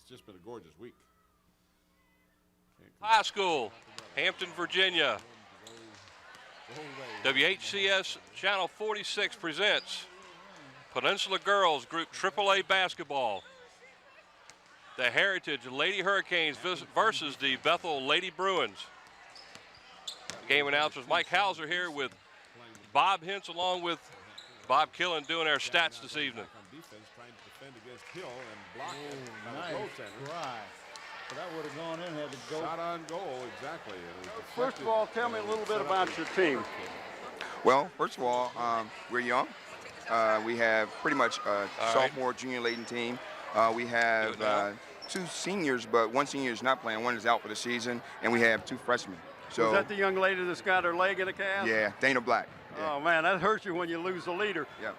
just been a gorgeous week. High school, Hampton, Virginia. WHCS Channel 46 presents Peninsula Girls Group AAA Basketball. The Heritage Lady Hurricanes versus the Bethel Lady Bruins. Game announcers Mike Hauser here with Bob Hintz along with Bob Killen doing our stats this evening. Trying to defend against Hill and block it. Nice try. But that would have gone in, had to go. Shot on goal, exactly. First of all, tell me a little bit about your team. Well, first of all, we're young. We have pretty much a sophomore, junior laden team. We have two seniors, but one senior is not playing. One is out for the season, and we have two freshmen. So is that the young lady that's got her leg in a cast? Yeah, Dana Black. Yeah. Oh man, that hurts you when you lose a leader. Yeah.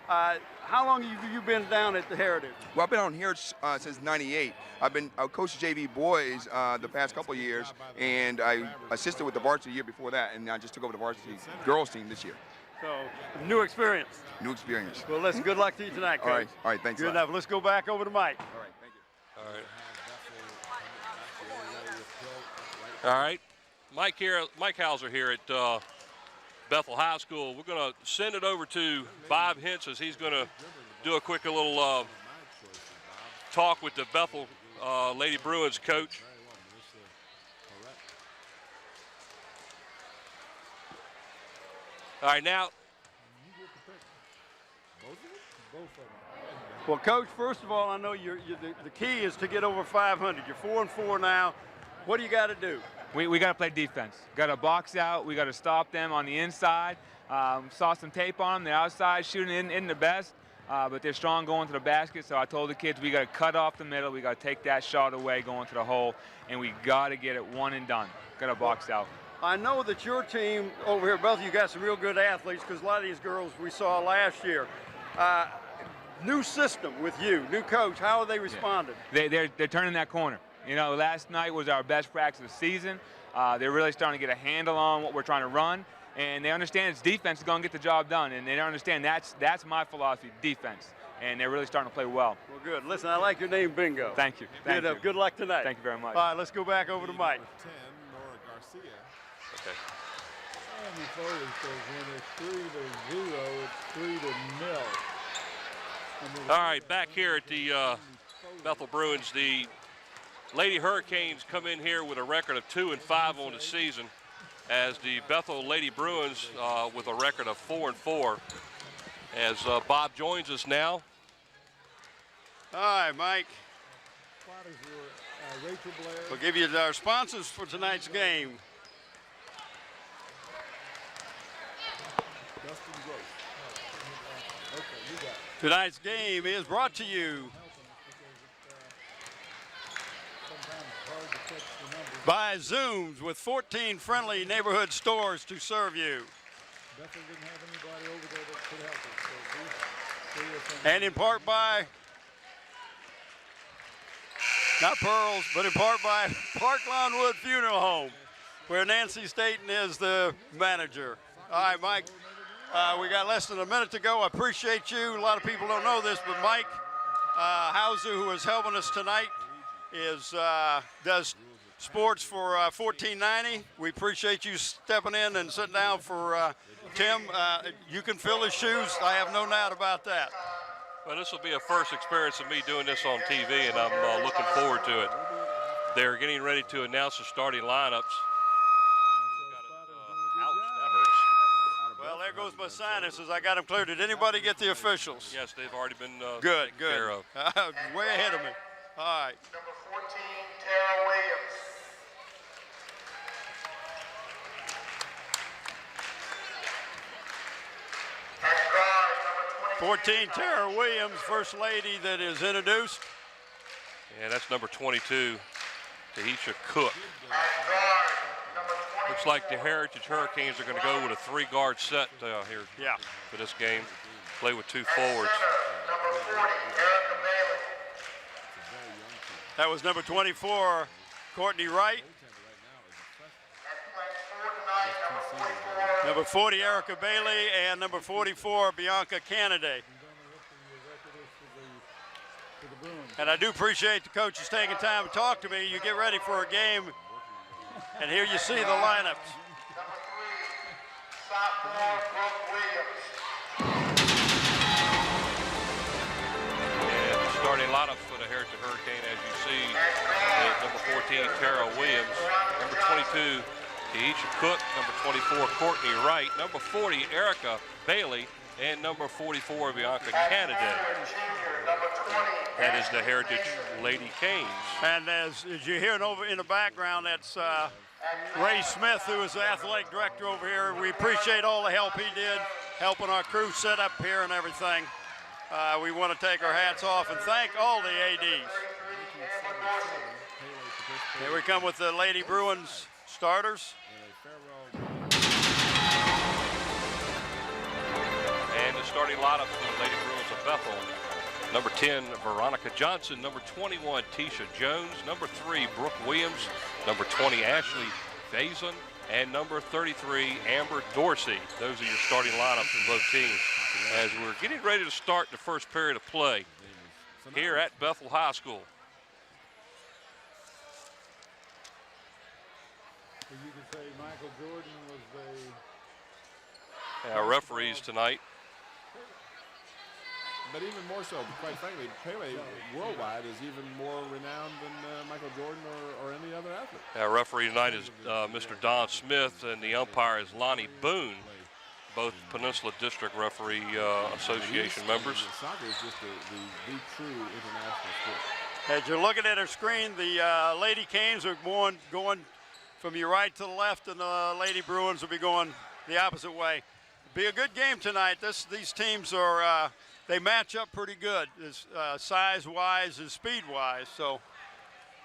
How long have you been down at the Heritage? Well, I've been on here since '98. I've been coached JV boys the past couple of years, and I assisted with the varsity the year before that, and I just took over the varsity girls team this year. So, new experience. New experience. Well, listen, good luck to you tonight, Coach. All right, thanks. Good enough. Let's go back over to Mike. All right, thank you. All right. Mike Hauser here at Bethel High School. We're going to send it over to Bob Hintz as he's going to do a quick little talk with the Bethel Lady Bruins coach. All right, now. Well, Coach, first of all, I know the key is to get over 500. You're 4-4 now. What do you got to do? We got to play defense. Got to box out. We got to stop them on the inside. Saw some tape on them. They're outside shooting in the best, but they're strong going to the basket. So I told the kids we got to cut off the middle. We got to take that shot away going to the hole, and we got to get it one and done. Got to box out. I know that your team over here, Bethel, you got some real good athletes because a lot of these girls we saw last year. New system with you, new coach. How are they responding? Yeah. They're turning that corner. You know, last night was our best practice of the season. They're really starting to get a handle on what we're trying to run, and they understand it's defense is going to get the job done, and they understand that's my philosophy, defense, and they're really starting to play well. Well, good. Listen, I like your name, Bingo. Thank you. Thank you. Good luck tonight. Thank you very much. All right, let's go back over to Mike. 10, Nora Garcia. Okay. And before it says when it's 3-0, it's 3-0. All right, back here at the Bethel Bruins, the Lady Hurricanes come in here with a record of 2-5 on the season, as the Bethel Lady Bruins with a record of 4-4. As Bob joins us now. All right, Mike. We'll give you our sponsors for tonight's game. Tonight's game is brought to you by Zooms, with 14 friendly neighborhood stores to serve you. And in part by, not Pearls, but in part by Park Lawnwood Funeral Home, where Nancy Staten is the manager. All right, Mike, we got less than a minute to go. I appreciate you. A lot of people don't know this, but Mike Hauser, who is helping us tonight, does sports for 1490. We appreciate you stepping in and sitting down for Tim. You can fill his shoes. I have no doubt about that. Well, this will be a first experience of me doing this on TV, and I'm looking forward to it. They're getting ready to announce the starting lineups. Ouch, that hurts. Well, there goes my sinuses. I got them cleared. Did anybody get the officials? Yes, they've already been good. taken care of. Way ahead of me. All right. Number 14, Tara Williams. 14, Tara Williams, first lady that is introduced. Yeah, that's number 22, Tahisha Cook. Looks like the Heritage Hurricanes are going to go with a three-guard set here for this game. Play with two forwards. Number 40, Erica Bailey. That was number 24, Courtney Wright. Number 40, Erica Bailey, and number 44, Bianca Canaday. For the Bruins. And I do appreciate the coaches taking time to talk to me. You get ready for a game, and here you see the lineups. Number 3, sophomore Brooke Williams. And the starting lineups for the Heritage Hurricane, as you see, is number 14, Tara Williams, number 22, Taisha Cook, number 24, Courtney Wright, number 40, Erica Bailey, and number 44, Bianca Canada. That is the Heritage Lady Canes. And as you're hearing over in the background, that's Ray Smith, who is the athletic director over here. We appreciate all the help he did, helping our crew set up here and everything. We want to take our hats off and thank all the ADs. Here we come with the Lady Bruins starters. And the starting lineup for the Lady Bruins of Bethel. Number 10, Veronica Johnson. Number 21, Tisha Jones. Number 3, Brooke Williams. Number 20, Ashley Faison. And number 33, Amber Dorsey. Those are your starting lineups for both teams. As we're getting ready to start the first period of play here at Bethel High School. You could say Michael Jordan was Our referees tonight. But even more so, quite frankly, Pele worldwide is even more renowned than Michael Jordan or any other athlete. Our referee tonight is Mr. Don Smith, and the umpire is Lonnie Boone, both Peninsula District Referee Association members. Soccer is just the true international sport. As you're looking at our screen, the Lady Canes are going from your right to the left, and the Lady Bruins will be going the opposite way. Be a good game tonight. These teams are they match up pretty good, size-wise and speed-wise. So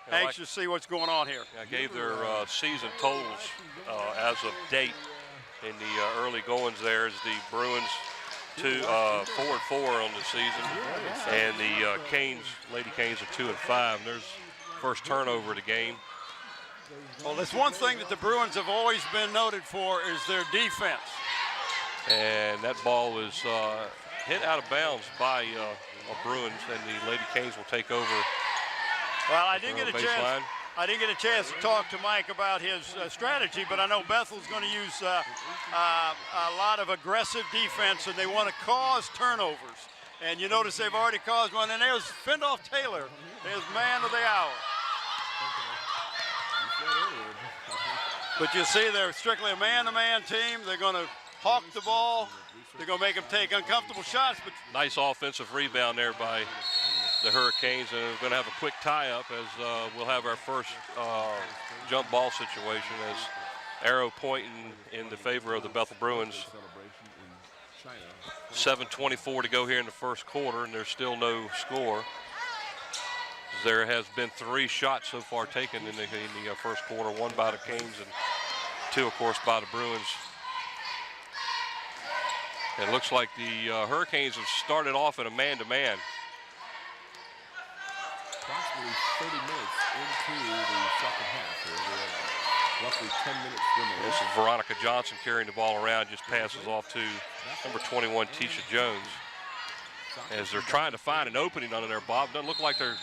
anxious to see what's going on here. I gave their season totals as of date in the early goings. There is the Bruins 4-4 on the season, and the Lady Canes are 2-5. And there's first turnover of the game. Well, that's one thing that the Bruins have always been noted for is their defense. And that ball was hit out of bounds by Bruins, and the Lady Canes will take over. Well, I didn't get a baseline. chance. I didn't get a chance to talk to Mike about his strategy, but I know Bethel's going to use a lot of aggressive defense, and they want to cause turnovers. And you notice they've already caused one, and there's Findolf Taylor, his man of the hour. But you see, they're strictly a man-to-man team. They're going to hawk the ball. They're going to make them take uncomfortable shots. But nice offensive rebound there by the Hurricanes, and we're going to have a quick tie-up as we'll have our first jump ball situation as arrow pointing in the favor of the Bethel Bruins. 7:24 to go here in the first quarter, and there's still no score. There has been 3 shots so far taken in the first quarter, 1 by the Canes and 2, of course, by the Bruins. It looks like the Hurricanes have started off in a man-to-man. Approximately 30 minutes into the second half here. We have roughly 10 minutes remaining. This is Veronica Johnson carrying the ball around, just passes off to number 21, Tisha Jones. As they're trying to find an opening under there, Bob. Doesn't look like the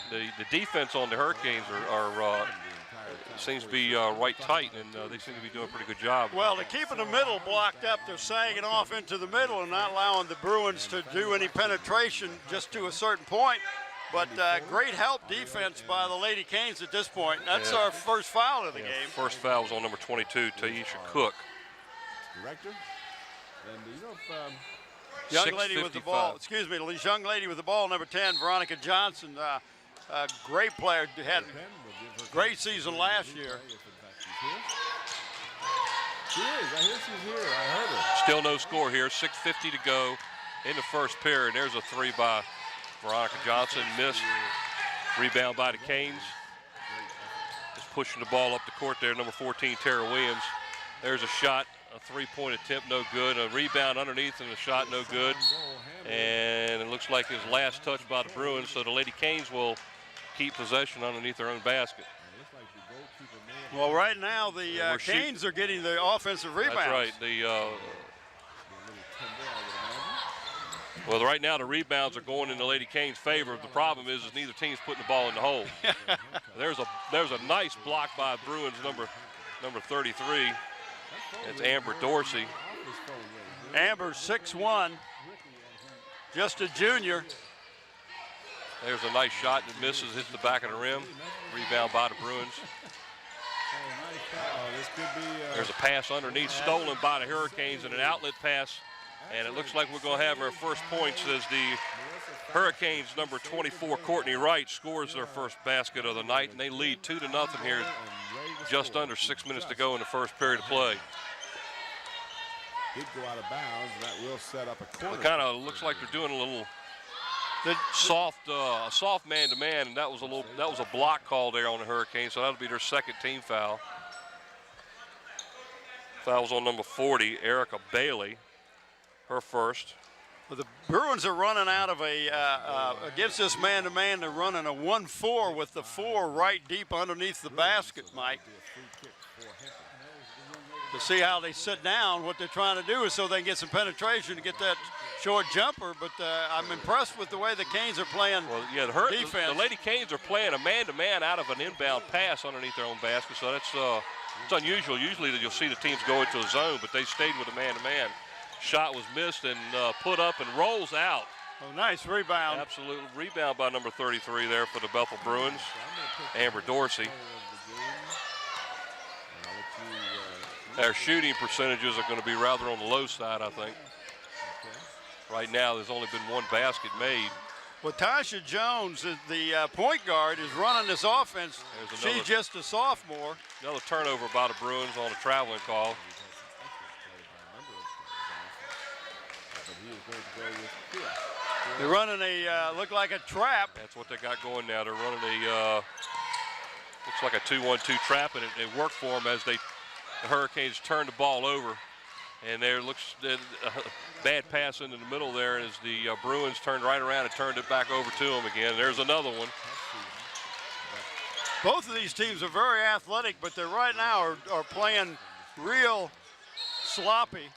defense on the Hurricanes seems to be right tight, and they seem to be doing a pretty good job. well, they're keeping the middle blocked up. They're sagging off into the middle and not allowing the Bruins to do any penetration just to a certain point. But great help defense by the Lady Canes at this point. That's our first foul of the game. First foul was on number 22, Taisha Cook. Director, and you know if Young lady with the ball, excuse me, the young lady with the ball, number 10, Veronica Johnson, a great player, had a great season last year. she is, I hear she's here, I heard her. Still no score here, 6:50 to go in the first period. There's a 3 by Veronica Johnson, missed. Rebound by the Canes. Just pushing the ball up the court there, number 14, Tara Williams. There's a shot. A 3-point attempt, no good. A rebound underneath and a shot, no good. And it looks like his last touch by the Bruins, so the Lady Canes will keep possession underneath their own basket. Well, right now the Canes are getting the offensive rebounds. That's right. Well, right now the rebounds are going in the Lady Canes' favor. The problem is neither team's putting the ball in the hole. There's a nice block by Bruins number 33. It's Amber Dorsey. Amber 6'1", just a junior. There's a nice shot that misses, hits the back of the rim. Rebound by the Bruins. This could be, There's a pass underneath, stolen by the Hurricanes, and an outlet pass. And it looks like we're going to have our first points as the Hurricanes number 24, Courtney Wright, scores their first basket of the night, and they lead 2-0 here. Just under 6 minutes to go in the first period of play. did go out of bounds. That will set up a corner. It kind of looks like they're doing a little soft man-to-man, and that was a block call there on the Hurricanes, so that'll be their second team foul. Fouls on number 40, Erica Bailey, her first. Well, the Bruins are running out of against this man-to-man, they're running a 1-4 with the 4 right deep underneath the basket, Mike. To see how they sit down, what they're trying to do is so they can get some penetration to get that short jumper, but I'm impressed with the way the Canes are playing defense. The Lady Canes are playing a man-to-man out of an inbound pass underneath their own basket, so that's it's unusual. Usually you'll see the teams go into a zone, but they stayed with a man-to-man. Shot was missed and put up and rolls out. Oh, nice rebound. Absolute rebound by number 33 there for the Bethel Bruins, Amber Dorsey. Their shooting percentages are going to be rather on the low side, I think. Right now, there's only been one basket made. Well, Tasha Jones, the point guard, is running this offense. She's just a sophomore. Another turnover by the Bruins on a traveling call. They're running look like a trap. That's what they got going now. They're running looks like a 2-1-2 trap, and it worked for them as the Hurricanes turned the ball over. And there looks a bad pass into the middle there as the Bruins turned right around and turned it back over to them again. There's another one. Both of these teams are very athletic, but they right now are playing real sloppy.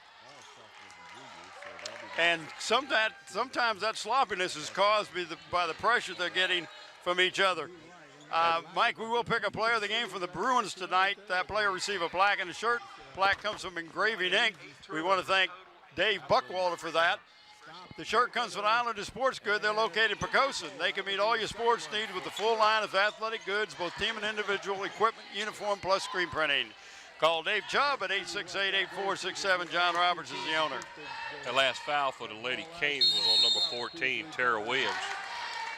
And sometimes that sloppiness is caused by the pressure they're getting from each other. Mike, we will pick a player of the game for the Bruins tonight. That player receive a plaque in the shirt. Plaque comes from Engraving Inc. We want to thank Dave Buckwalter for that. The shirt comes from Islander Sports Good. They're located in Pocosin. They can meet all your sports needs with a full line of athletic goods, both team and individual equipment, uniform, plus screen printing. Call Dave Chubb at 868-8467. John Roberts is the owner. The last foul for the Lady Canes was on number 14, Tara Williams.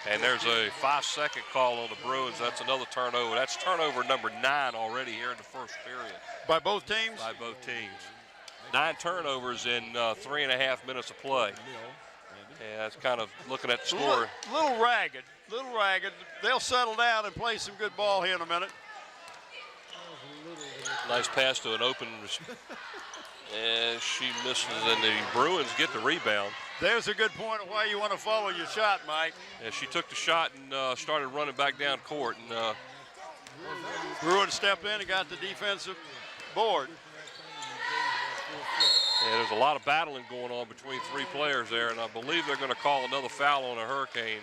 And there's a 5-second call on the Bruins. That's another turnover. That's turnover number 9 already here in the first period. By both teams? By both teams. 9 turnovers in 3.5 minutes of play. Yeah, that's kind of looking at the score. Little ragged. They'll settle down and play some good ball here in a minute. Nice pass to an open, and she misses, and the Bruins get the rebound. There's a good point of why you want to follow your shot, Mike. Yeah, she took the shot and started running back down court. And Bruins stepped in and got the defensive board. Yeah, there's a lot of battling going on between 3 players there, and I believe they're going to call another foul on a Hurricane.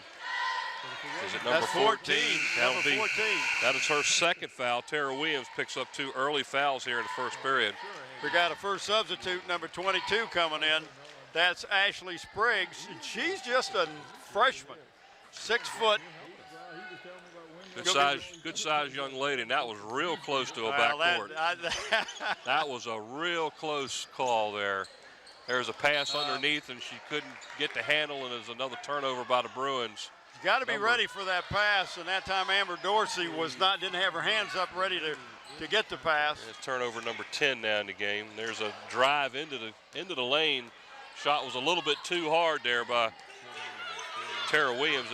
Is it number That's 14? Number 14. That is her second foul. Tara Williams picks up 2 early fouls here in the first period. We got a first substitute, number 22, coming in. That's Ashley Spriggs, and she's just a freshman, 6 foot. Good size young lady, and that was real close to a backcourt. That was a real close call there. There's a pass underneath, and she couldn't get the handle, and there's another turnover by the Bruins. You got to be ready for that pass, and that time Amber Dorsey didn't have her hands up ready to get the pass. It's turnover number 10 now in the game. There's a drive into the lane. Shot was a little bit too hard there by Tara Williams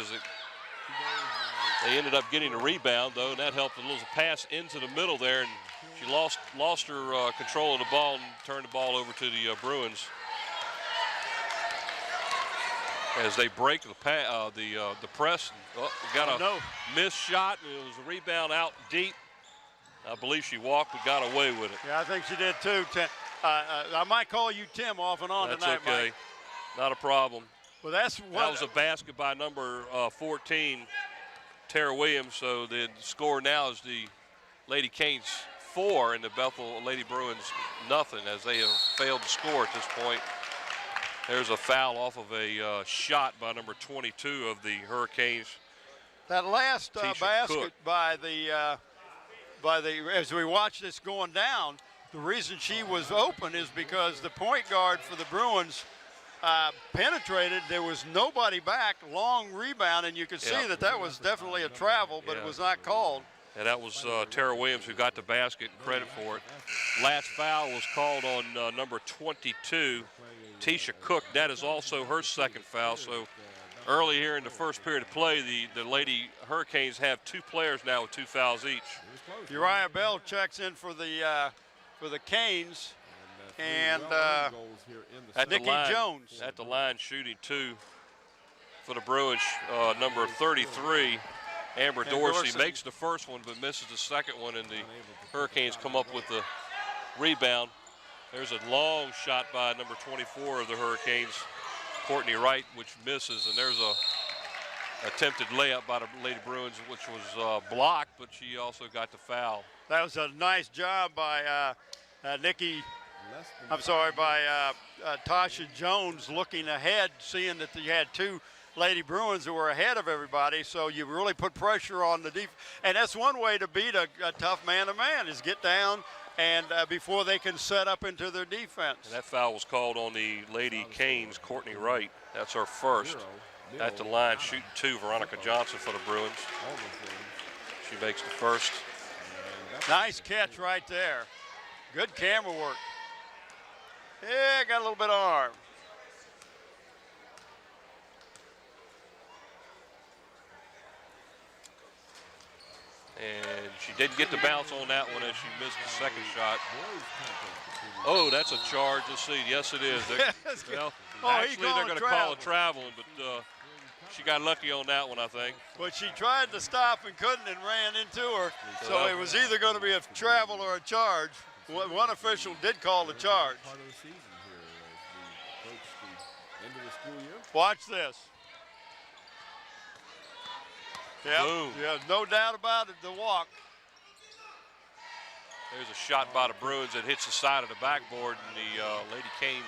they ended up getting a rebound, though, and that helped. A little pass into the middle there, and she lost her control of the ball and turned the ball over to the Bruins. As they break the press, we got a missed shot, and it was a rebound out deep. I believe she walked, but got away with it. Yeah, I think she did too. I might call you Tim off and on tonight, That's okay. Mike. Not a problem. Well, that's That what was a basket by number 14, Tara Williams. So the score now is the Lady Canes 4 and the Bethel Lady Bruins nothing, as they have failed to score at this point. There's a foul off of a shot by number 22 of the Hurricanes. that last Tisha basket Cook. by the as we watch this going down, the reason she was open is because the point guard for the Bruins penetrated. There was nobody back. Long rebound, and you could see that was definitely a travel, but it was not called. And that was Tara Williams who got the basket, credit for it. Last foul was called on number 22, Tisha Cook. That is also her second foul. So early here in the first period of play, the Lady Hurricanes have 2 players now with 2 fouls each. Uriah Bell checks in for the Canes, and Nikki Jones at the line shooting 2 for the Bruins. Number 33. Amber Dorsey makes the first one but misses the second one, and the Hurricanes come up with the rebound. There's a long shot by number 24 of the Hurricanes, Courtney Wright, which misses, and there's a attempted layup by the Lady Bruins, which was blocked, but she also got the foul. That was a nice job by Tasha Jones, looking ahead, seeing that you had 2 Lady Bruins who were ahead of everybody, so you really put pressure on the defense. And that's one way to beat a tough man-to-man, is get down and before they can set up into their defense. And that foul was called on the Lady Canes, Courtney Wright. That's her first. At the line, shooting 2, Veronica Johnson for the Bruins. She makes the first. Nice catch right there. Good camera work. Yeah, got a little bit of arm. And she didn't get the bounce on that one as she missed the second shot. Oh, that's a charge. Let's see. Yes, it is. Well, actually, they're going to call it traveling, but she got lucky on that one, I think. But she tried to stop and couldn't and ran into her. So it was either going to be a travel or a charge. One official did call the charge. Watch this. Yep. Boom. Yeah, no doubt about it, the walk. There's a shot by the Bruins that hits the side of the backboard, and the Lady Canes,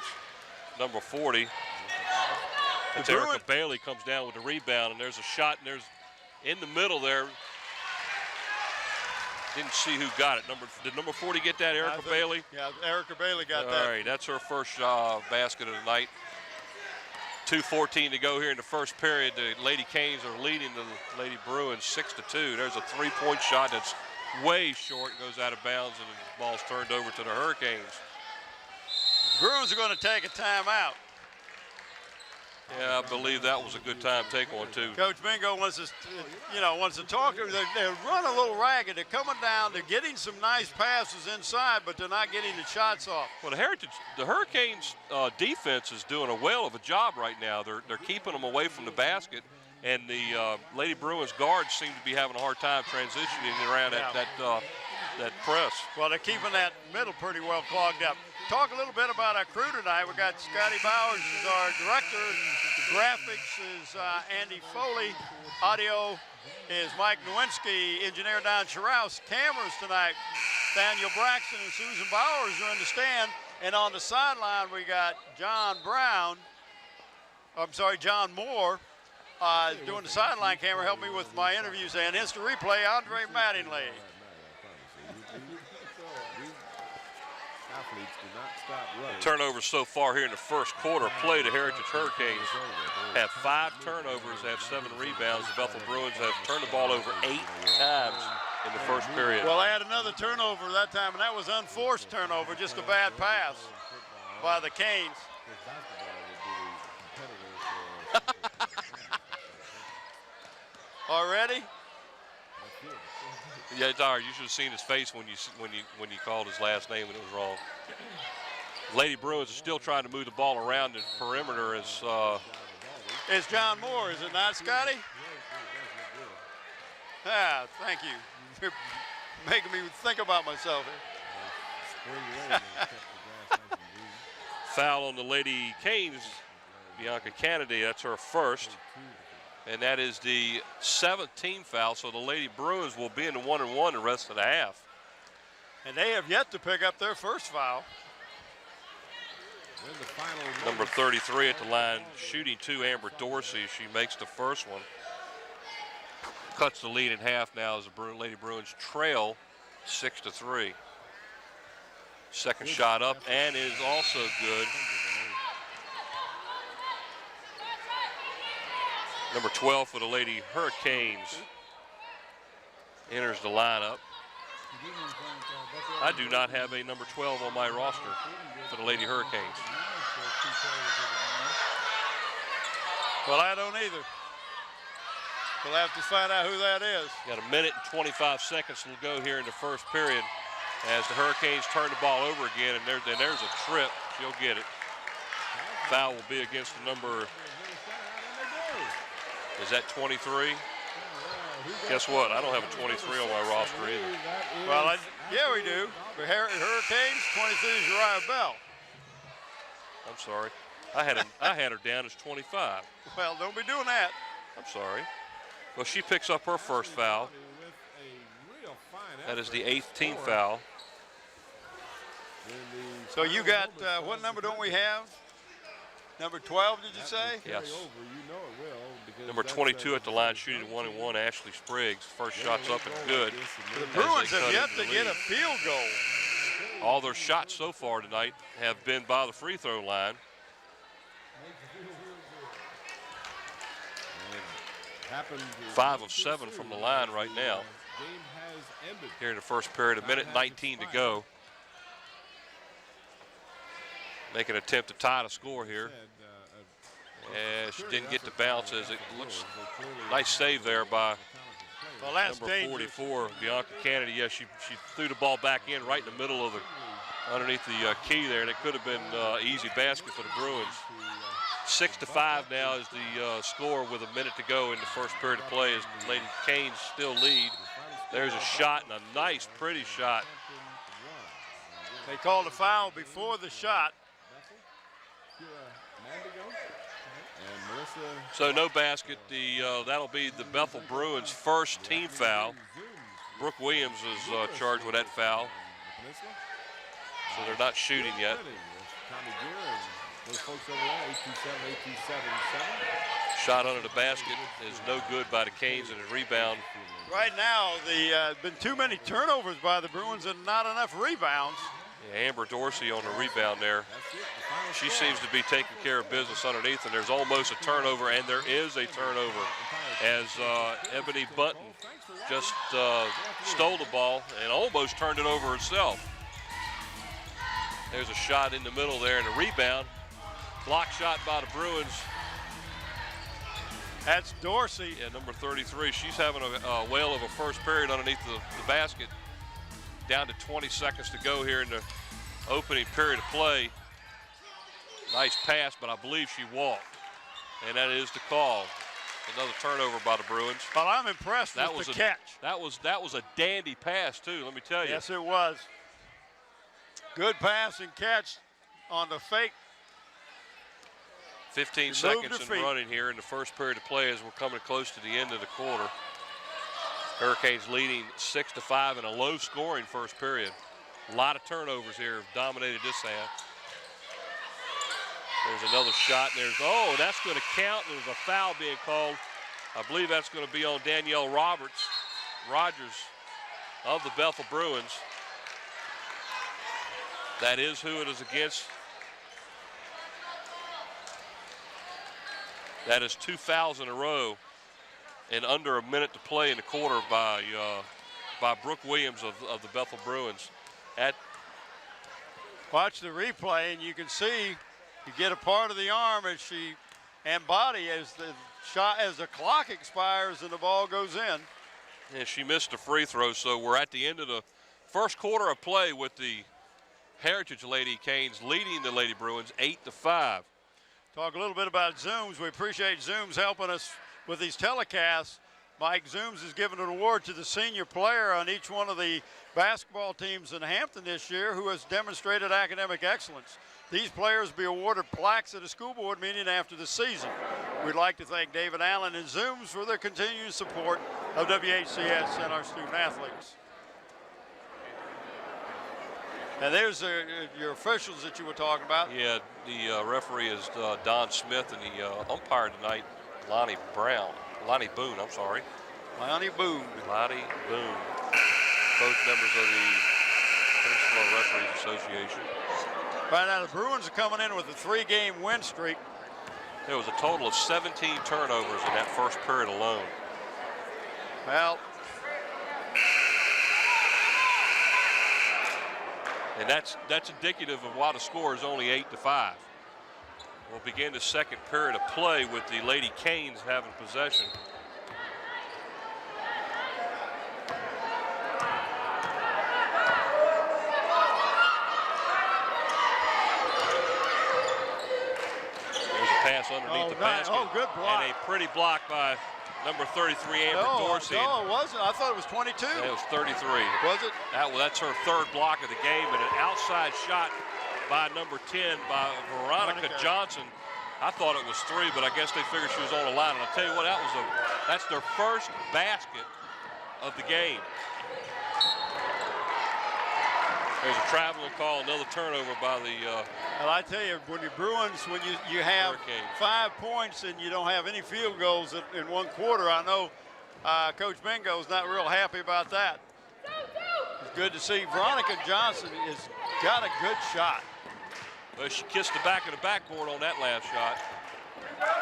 number 40. It's Erica Bailey comes down with the rebound, and there's a shot, and there's in the middle there. Didn't see who got it. Did number 40 get that, Erica Bailey? Yeah, Erica Bailey got that. All right, that's her first basket of the night. 2:14 to go here in the first period. The Lady Canes are leading the Lady Bruins 6-2. There's a 3-point shot that's way short, goes out of bounds, and the ball's turned over to the Hurricanes. The Bruins are going to take a timeout. Yeah, I believe that was a good time to take one too. Coach Bingo wants to talk to them. They run a little ragged. They're coming down. They're getting some nice passes inside, but they're not getting the shots off. Well, the Hurricanes defense is doing a whale of a job right now. They're keeping them away from the basket, and the Lady Bruins guards seem to be having a hard time transitioning around that press. Well, they're keeping that middle pretty well clogged up. Talk a little bit about our crew tonight. We got Scotty Bowers is our director. Graphics is Andy Foley. Audio is Mike Nowinski. Engineer Don Charaus. Cameras tonight, Daniel Braxton and Susan Bowers are in the stand. And on the sideline, we got John Moore doing the sideline camera. Help me with my interviews and instant replay, Andre Mattingly. Turnovers so far here in the first quarter play. The Heritage Hurricanes have 5 turnovers, have 7 rebounds. The Bethel Bruins have turned the ball over 8 times in the first period. Well, I had another turnover that time, and that was unforced turnover, just a bad pass by the Canes. Already? Yeah, it's all right. You should have seen his face when you called his last name and it was wrong. Lady Bruins are still trying to move the ball around the perimeter as it's John Moore, is it not, Scotty? Ah, thank you. You're making me think about myself here. Foul on the Lady Canes Bianca Kennedy. That's her first. And that is the 7th team foul, so the Lady Bruins will be in the 1-and-1 the rest of the half. And they have yet to pick up their first foul. Number 33 at the line, shooting 2, Amber Dorsey. She makes the first one. Cuts the lead in half now as the Lady Bruins trail 6-3. Second shot up and is also good. Number 12 for the Lady Hurricanes enters the lineup. I do not have a number 12 on my roster for the Lady Hurricanes. Well, I don't either. We'll have to find out who that is. Got a minute and 25 seconds to go here in the first period as the Hurricanes turn the ball over again, and there's a trip. She'll get it. Foul will be against the number, is that 23? Guess what? I don't have a 23 on my roster either. Well, yeah, we do. The Hurricanes, 23 is Uriah Bell. I'm sorry. I had her down as 25. Well, don't be doing that. I'm sorry. Well, she picks up her first foul. That is the 8th team foul. So you got, what number don't we have? Number 12, did you say? Yes. Number 22 at the line, shooting 1-and-1, Ashley Spriggs. First shot's up and good. The Bruins have yet to get a field goal. All their shots so far tonight have been by the free throw line. 5 of 7 from the line right now. Here in the first period, a minute 19 to go. Make an attempt to tie the score here. And she didn't get the bounce as it looks. Nice save there by number 44, Bianca Kennedy. Yeah, she threw the ball back in right in the middle of underneath the key there, and it could have been easy basket for the Bruins. 6-5 now is the score with a minute to go in the first period of play as the Lady Canes still lead. There's a shot, and a nice, pretty shot. They called a foul before the shot. So no basket. That'll be the Bethel Bruins' first team foul. Brooke Williams is charged with that foul. So they're not shooting yet. Shot under the basket is no good by the Canes, and a rebound. Right now, been too many turnovers by the Bruins and not enough rebounds. Yeah, Amber Dorsey on the rebound there. She seems to be taking care of business underneath, and there's almost a turnover, and there is a turnover as Ebony Button just stole the ball and almost turned it over herself. There's a shot in the middle there and a rebound. Block shot by the Bruins. That's Dorsey. Yeah, number 33. She's having a whale of a first period underneath the basket. Down to 20 seconds to go here in the opening period of play. Nice pass, but I believe she walked. And that is the call. Another turnover by the Bruins. Well, I'm impressed with the catch. That was a dandy pass, too, let me tell you. Yes, it was. Good pass and catch on the fake. 15 seconds and running here in the first period of play as we're coming close to the end of the quarter. Hurricanes leading 6-5 in a low-scoring first period. A lot of turnovers here have dominated this half. There's another shot, and that's going to count. There's a foul being called. I believe that's going to be on Danielle Rogers of the Bethel Bruins. That is who it is against. That is 2 fouls in a row and under a minute to play in the quarter by Brooke Williams of the Bethel Bruins. Watch the replay, and you can see you get a part of the arm and body as the clock expires and the ball goes in. And she missed a free throw, so we're at the end of the first quarter of play with the Heritage Lady Canes leading the Lady Bruins 8-5. Talk a little bit about Zooms. We appreciate Zooms helping us with these telecasts. Mike Zooms is giving an award to the senior player on each one of the basketball teams in Hampton this year who has demonstrated academic excellence. These players will be awarded plaques at a school board meeting after the season. We'd like to thank David Allen and Zooms for their continued support of WHCS and our student athletes. And there's your officials that you were talking about. Yeah, the referee is Don Smith, and the umpire tonight, Lonnie Boone, I'm sorry. Lonnie Boone. Lonnie Boone. Both members of the Peninsula Referees Association. Right now, the Bruins are coming in with a 3-game win streak. There was a total of 17 turnovers in that first period alone. Well, and that's indicative of why the score is only 8-5. We'll begin the second period of play with the Lady Canes having possession. Pass underneath the basket. Oh, good block. And a pretty block by number 33, Amber Dorsey. No, it wasn't. I thought it was 22. It was 33. Was it? That's her third block of the game, and an outside shot by number 10 by Veronica Johnson. I thought it was 3, but I guess they figured she was on the line. And I'll tell you what, that's their first basket of the game. There's a traveling call, another turnover by the well, I tell you, when the Bruins, when you have Hurricanes. 5 points and you don't have any field goals in one quarter, I know Coach Bingo's not real happy about that. It's good to see. Veronica Johnson has got a good shot. Well, she kissed the back of the backboard on that last shot.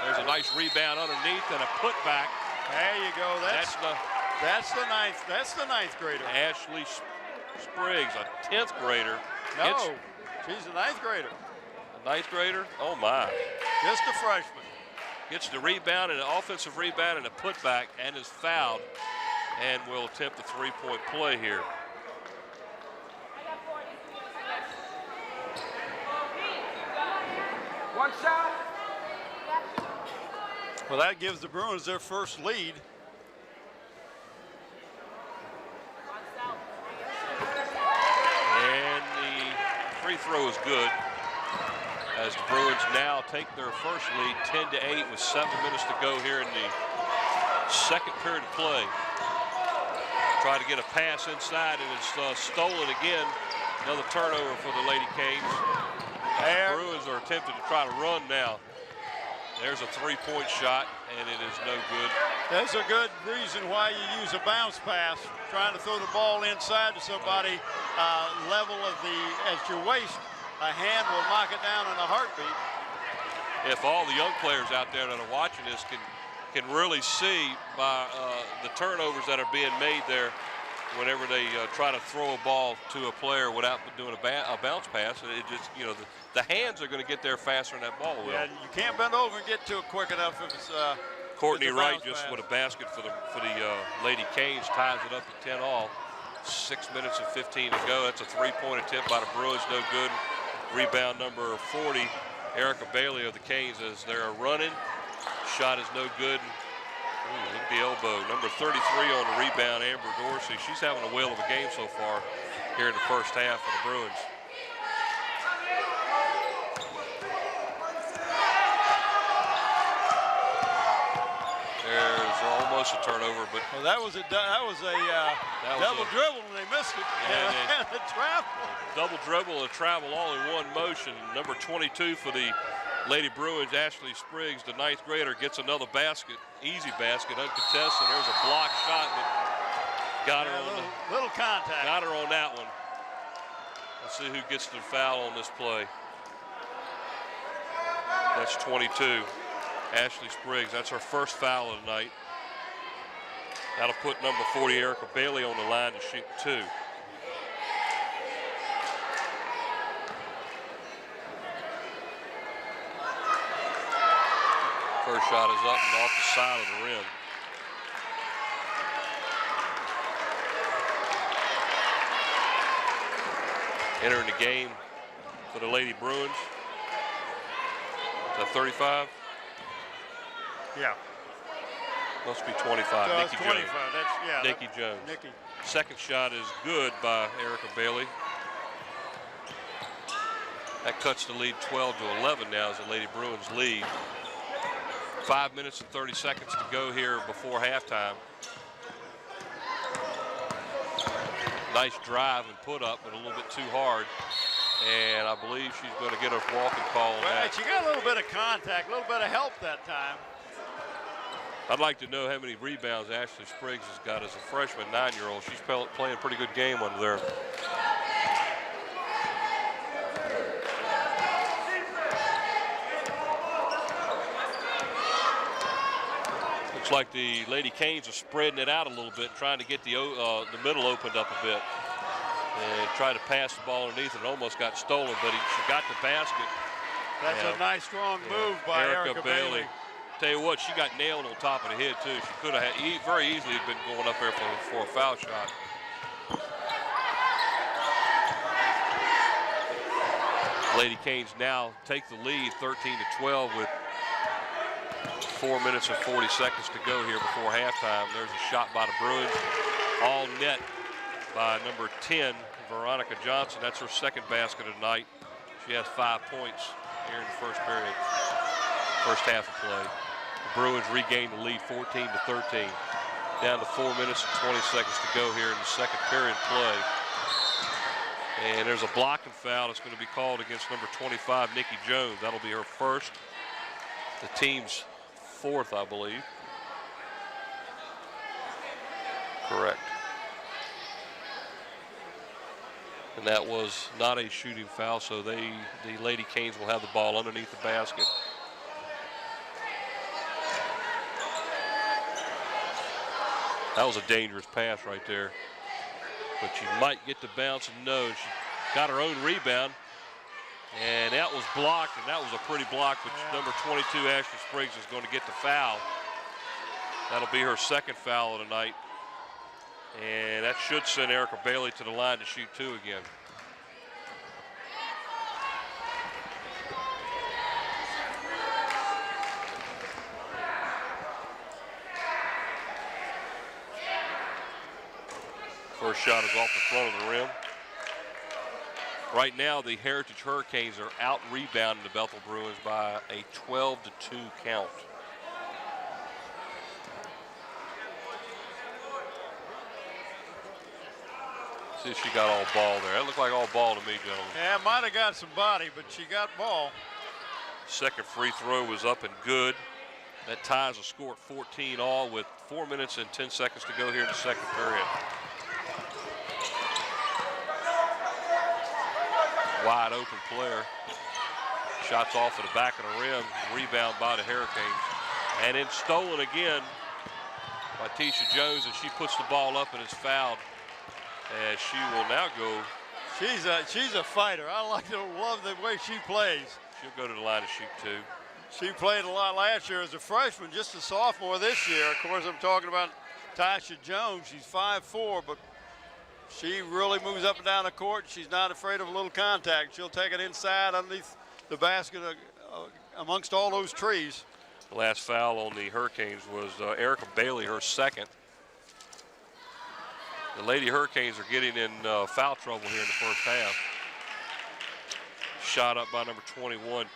There's a nice rebound underneath and a putback. There you go. That's the ninth grader. Ashley Spriggs, a 10th grader. No, she's a 9th grader. A 9th grader? Oh my. Just a freshman. Gets the rebound and an offensive rebound and a putback and is fouled and will attempt a 3-point play here. One shot. Well, that gives the Bruins their first lead. And the free throw is good as the Bruins now take their first lead 10-8 with 7 minutes to go here in the second period of play. Try to get a pass inside and it's stolen again. Another turnover for the Lady Canes. The Bruins are attempting to try to run now. There's a 3-point shot and it is no good. That's a good reason why you use a bounce pass, trying to throw the ball inside to somebody level of at your waist. A hand will knock it down in a heartbeat. If all the young players out there that are watching this can really see by the turnovers that are being made there whenever they try to throw a ball to a player without doing a bounce pass, it just, you know, the hands are going to get there faster than that ball will. Yeah, you can't bend over and get to it quick enough if it's Courtney Wright just with a basket for the Lady Canes, ties it up at 10-all. 6 minutes and 15 to go. That's a 3-point attempt by the Bruins, no good. Rebound number 40, Erica Bailey of the Canes as they're running. Shot is no good. Ooh, look at the elbow. Number 33 on the rebound, Amber Dorsey. She's having a whale of a game so far here in the first half for the Bruins. There's almost a turnover, but well, that was a double dribble and they missed it. Yeah, and the travel. Double dribble and travel all in one motion. Number 22 for the Lady Bruins, Ashley Spriggs, the 9th grader, gets another basket, easy basket, uncontested. There's a block shot, but got her on little contact. Got her on that one. Let's see who gets the foul on this play. That's 22. Ashley Spriggs, that's her first foul of the night. That'll put number 40, Erica Bailey, on the line to shoot 2. First shot is up and off the side of the rim. Entering the game for the Lady Bruins. Is that 35? Yeah. Must be 25. So Nikki it's 25. Jones. That's, yeah. Nikki Jones. Nikki. Second shot is good by Erica Bailey. That cuts the lead 12 to 11 now as the Lady Bruins lead. 5 minutes and 30 seconds to go here before halftime. Nice drive and put up, but a little bit too hard. And I believe she's going to get a walking call on Well, that. she got a little bit of contact, a little bit of help that time. I'd like to know how many rebounds Ashley Spriggs has got as a freshman 9-year-old. She's playing a pretty good game under there. Looks like the Lady Canes are spreading it out a little bit, trying to get the middle opened up a bit. And tried to pass the ball underneath it. Almost got stolen, but she got the basket. That's a nice, strong move by Erica Bailey. Tell you what, she got nailed on top of the head, too. She could have very easily been going up there for a foul shot. Lady Canes now take the lead 13-12 with 4 minutes and 40 seconds to go here before halftime. There's a shot by the Bruins, all net by number 10, Veronica Johnson. That's her second basket of the night. She has 5 points here in the first period, first half of play. The Bruins regain the lead 14-13. Down to 4 minutes and 20 seconds to go here in the second period play. And there's a blocking foul that's going to be called against number 25, Nikki Jones. That'll be her first. The team's fourth, I believe. Correct. And that was not a shooting foul, so the Lady Canes will have the ball underneath the basket. That was a dangerous pass right there. But she might get the bounce, and no, she got her own rebound. And that was blocked, and that was a pretty block, but number 22, Ashley Spriggs, is going to get the foul. That'll be her second foul of the night. And that should send Erica Bailey to the line to shoot 2 again. First shot is off the front of the rim. Right now, the Heritage Hurricanes are out rebounding the Bethel Bruins by a 12-2 count. See if she got all ball there. That looked like all ball to me, gentlemen. Yeah, might have got some body, but she got ball. Second free throw was up and good. That ties the score at 14 all with 4 minutes and 10 seconds to go here in the second period. Wide open player. Shots off of the back of the rim. Rebound by the Hurricanes. And then stolen again by Tisha Jones, and she puts the ball up and is fouled. As she will now go. She's a fighter. I love the way she plays. She'll go to the line to shoot 2. She played a lot last year as a freshman, just a sophomore this year. Of course, I'm talking about Tisha Jones. She's 5'4", but she really moves up and down the court. She's not afraid of a little contact. She'll take it inside underneath the basket amongst all those trees. The last foul on the Hurricanes was Erica Bailey, her second. The Lady Hurricanes are getting in foul trouble here in the first half. Shot up by number 21,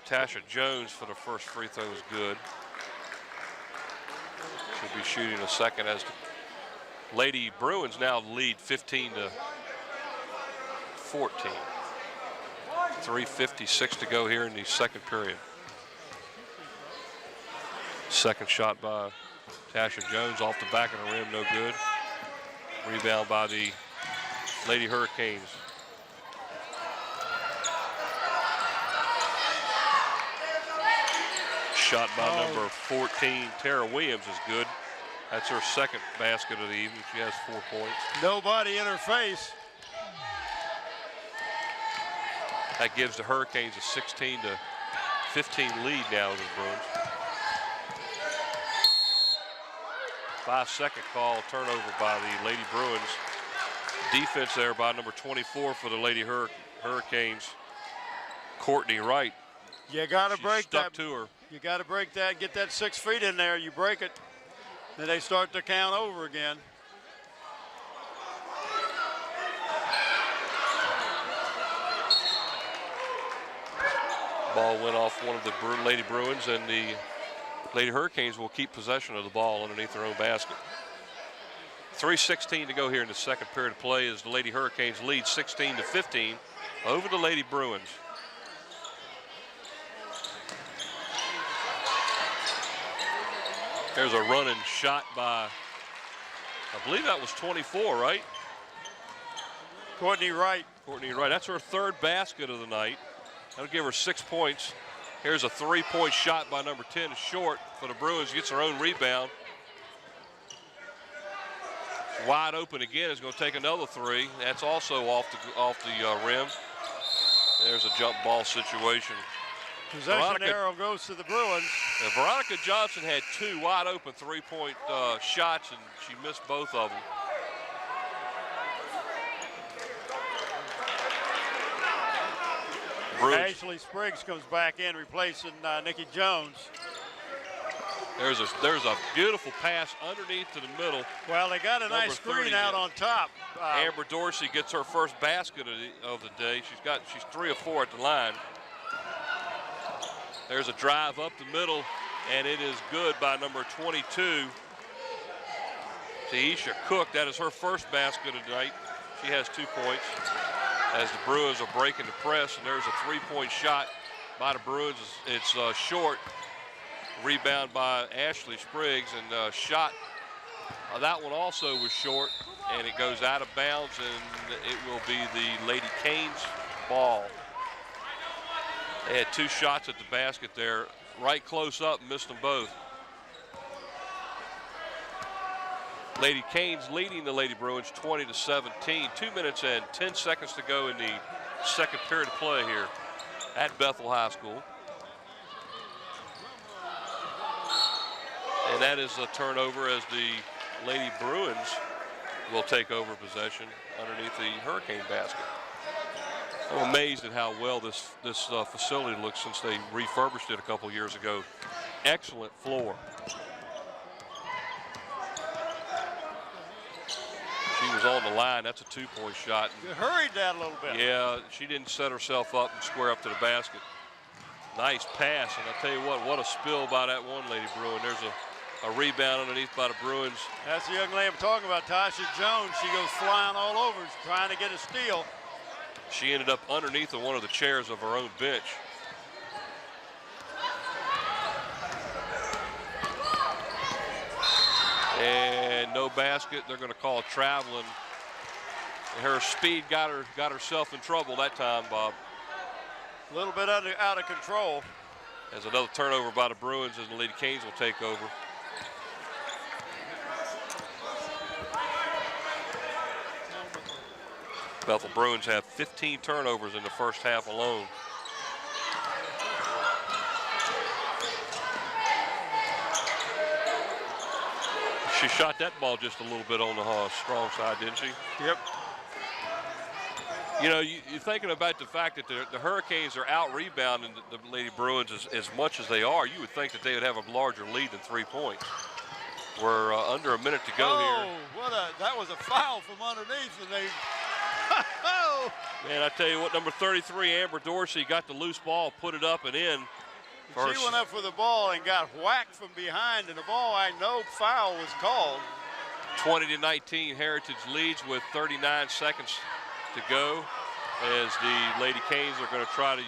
Tasha Jones, for the first free throw is good. She'll be shooting a second as the Lady Bruins now lead 15-14. 3:56 to go here in the second period. Second shot by Tasha Jones off the back of the rim, no good. Rebound by the Lady Hurricanes. Shot by number 14, Tara Williams, is good. That's her second basket of the evening. She has 4 points. Nobody in her face. That gives the Hurricanes a 16-15 lead now with the Bruins. 5-second call, turnover by the Lady Bruins. Defense there by number 24 for the Lady Hurricanes, Courtney Wright. You got to break that. Stuck to her. You got to break that. Get that 6 feet in there. You break it. Then they start to count over again. Ball went off one of the Lady Bruins, and the Lady Hurricanes will keep possession of the ball underneath their own basket. 3:16 to go here in the second period of play as the Lady Hurricanes lead 16-15 over the Lady Bruins. There's a running shot by, I believe that was 24, right? Courtney Wright. Courtney Wright. That's her third basket of the night. That'll give her 6 points. Here's a 3-point shot by number 10, short for the Bruins. Gets her own rebound. Wide open again. Is going to take another three. That's also off the rim. There's a jump ball situation. Possession arrow goes to the Bruins. Veronica Johnson had 2 wide open 3-point shots, and she missed both of them. Bruins. Ashley Spriggs comes back in, replacing Nikki Jones. There's a beautiful pass underneath to the middle. Well, they got a nice screen out on top. Amber Dorsey gets her first basket of the day. She's 3 of 4 at the line. There's a drive up the middle, and it is good by number 22, Taisha Cook. That is her first basket of the night. She has 2 points as the Bruins are breaking the press, and there's a 3-point shot by the Bruins. It's short. Rebound by Ashley Spriggs, and shot. That one also was short, and it goes out of bounds, and it will be the Lady Canes ball. They had 2 shots at the basket there, right close up, and missed them both. Lady Canes leading the Lady Bruins 20-17. 2 minutes and 10 seconds to go in the second period of play here at Bethel High School. And that is a turnover as the Lady Bruins will take over possession underneath the Hurricane basket. I'm amazed at how well this facility looks since they refurbished it a couple years ago. Excellent floor. She was on the line. That's a 2-point shot. You hurried that a little bit. Yeah, she didn't set herself up and square up to the basket. Nice pass, and I'll tell you what a spill by that one Lady Bruin. There's a rebound underneath by the Bruins. That's the young lady I'm talking about, Tasha Jones. She goes flying all over, trying to get a steal. She ended up underneath of one of the chairs of her own bench. And no basket. They're going to call traveling. Her speed got herself in trouble that time, Bob. A little bit out of control. As another turnover by the Bruins, as the Lady Canes will take over. Bethel Bruins have 15 turnovers in the first half alone. She shot that ball just a little bit on the strong side, didn't she? Yep. You know, you're thinking about the fact that the Hurricanes are out-rebounding the Lady Bruins as much as they are. You would think that they would have a larger lead than 3 points. We're under a minute to go here. Oh, that was a foul from underneath, and they... Man, I tell you what, number 33, Amber Dorsey, got the loose ball, put it up and in. She went up for the ball and got whacked from behind, and the ball, I know foul was called. 20-19, Heritage leads with 39 seconds to go as the Lady Canes are going to try to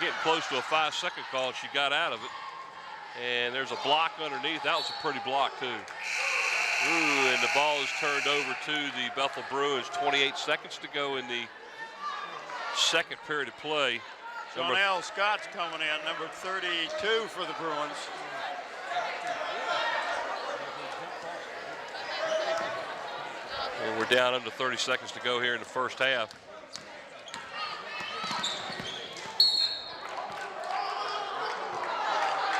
get close to a 5-second call. She got out of it. And there's a block underneath. That was a pretty block, too. Ooh, and the ball is turned over to the Bethel Bruins. 28 seconds to go in the second period of play. Jonelle Scott's coming in, number 32 for the Bruins. And we're down under 30 seconds to go here in the first half.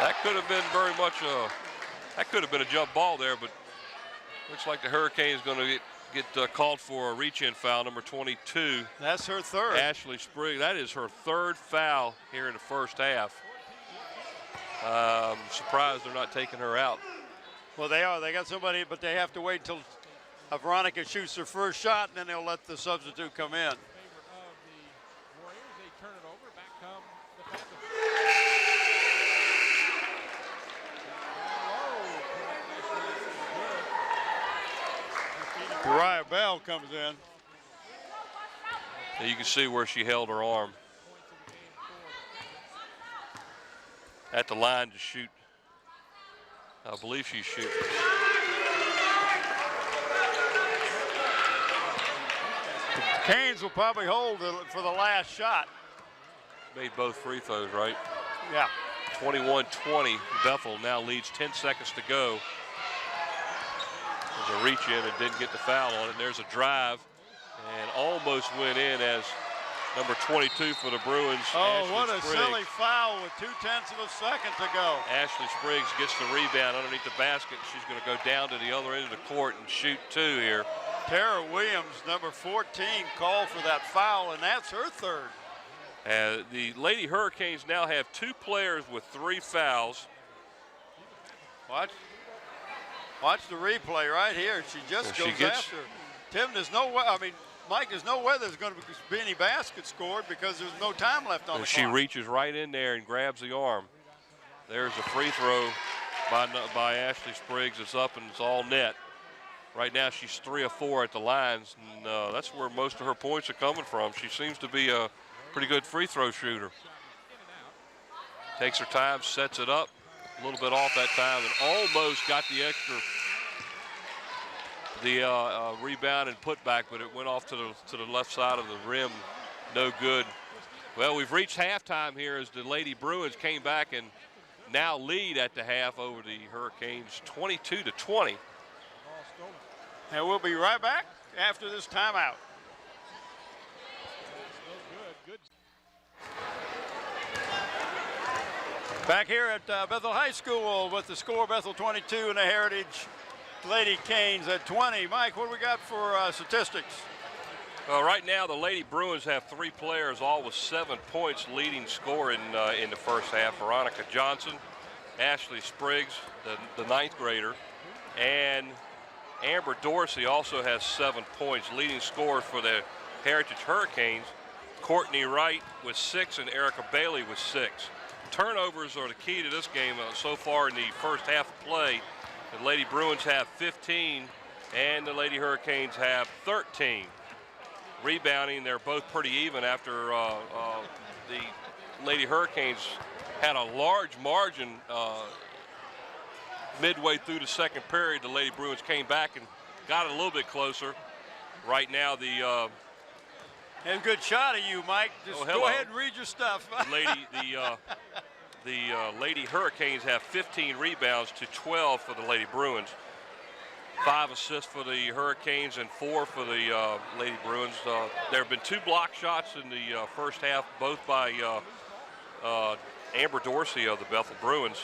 That could have been very much a jump ball there, but looks like the Hurricanes going to get called for a reach-in foul, number 22. That's her third. Ashley Spriggs. That is her third foul here in the first half. Surprised they're not taking her out. Well, they are. They got somebody, but they have to wait till Veronica shoots her first shot, and then they'll let the substitute come in. Uriah Bell comes in. And you can see where she held her arm at the line to shoot. I believe she's shooting. Canes will probably hold for the last shot. Made both free throws, right? Yeah. 21-20. Bethel now leads 10 seconds to go. There's a reach in and didn't get the foul on it. There's a drive and almost went in as number 22 for the Bruins. Oh, Ashley what a Spriggs. silly foul with 0.2 of a second to go. Ashley Spriggs gets the rebound underneath the basket. She's going to go down to the other end of the court and shoot two here. Tara Williams, number 14, called for that foul, and that's her third. The Lady Hurricanes now have 2 players with 3 fouls. Watch the replay right here. She just goes after. Tim, there's no way. I mean, Mike, there's no way there's going to be any basket scored because there's no time left on the She clock. reaches right in there and grabs the arm. There's a free throw by Ashley Spriggs. It's up and it's all net. Right now she's 3 of 4 at the lines, and that's where most of her points are coming from. She seems to be a pretty good free throw shooter. Takes her time, sets it up. A little bit off that time and almost got the extra rebound and putback, but it went off to the left side of the rim. No good. Well, we've reached halftime here as the Lady Bruins came back and now lead at the half over the Hurricanes 22-20. And we'll be right back after this timeout. Back here at Bethel High School with the score, Bethel 22 and the Heritage Lady Canes at 20. Mike, what do we got for statistics? Well, right now the Lady Bruins have 3 players, all with 7 points, leading scorer in the first half. Veronica Johnson, Ashley Spriggs, the 9th grader, and Amber Dorsey also has 7 points, leading scorer for the Heritage Hurricanes. Courtney Wright with 6 and Erica Bailey with 6. Turnovers are the key to this game so far in the first half of play. The Lady Bruins have 15 and the Lady Hurricanes have 13. Rebounding, they're both pretty even after the Lady Hurricanes had a large margin midway through the second period. The Lady Bruins came back and got it a little bit closer. Right now the and good shot of you, Mike. Just go ahead and read your stuff. The Lady Hurricanes have 15 rebounds to 12 for the Lady Bruins. 5 assists for the Hurricanes and 4 for the Lady Bruins. There have been 2 block shots in the first half, both by Amber Dorsey of the Bethel Bruins.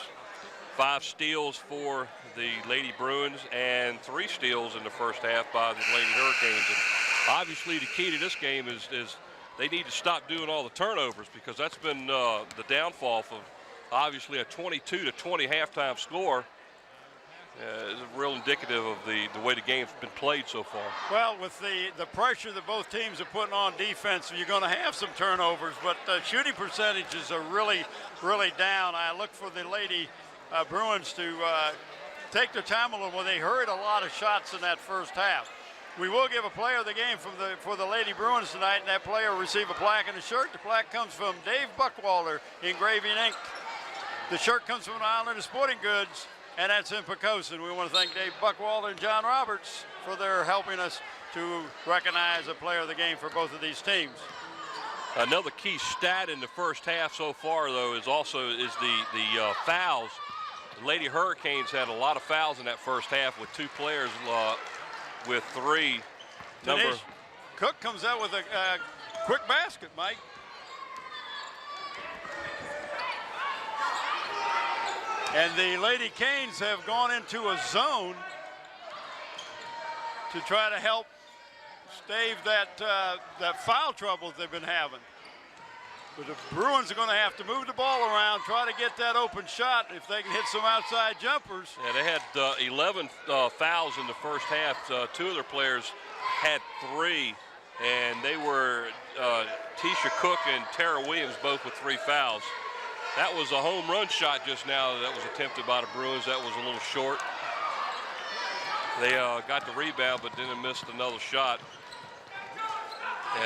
5 steals for the Lady Bruins and 3 steals in the first half by the Lady Hurricanes. And obviously the key to this game is they need to stop doing all the turnovers, because that's been the downfall of obviously a 22-20 halftime score. Is real indicative of the way the game's been played so far. Well, with the pressure that both teams are putting on defense, you're going to have some turnovers, but shooting percentages are really, really down. I look for the Lady Bruins to take their time a little. Well, they hurried a lot of shots in that first half. We will give a player of the game for the Lady Bruins tonight, and that player will receive a plaque and a shirt. The plaque comes from Dave Buckwalter, Engraving Inc. The shirt comes from Islander Sporting Goods, and that's in Pocosin. We want to thank Dave Buckwalter and John Roberts for their helping us to recognize a player of the game for both of these teams. Another key stat in the first half so far, though, is the fouls. The Lady Hurricanes had a lot of fouls in that first half with 2 players with 3. Cook comes out with a quick basket, Mike. And the Lady Canes have gone into a zone to try to help stave that foul trouble they've been having. But the Bruins are going to have to move the ball around, try to get that open shot if they can hit some outside jumpers. Yeah, they had 11 fouls in the first half. Two of their players had 3, and they were Tisha Cook and Tara Williams both with 3 fouls. That was a home run shot just now that was attempted by the Bruins. That was a little short. They got the rebound, but then they missed another shot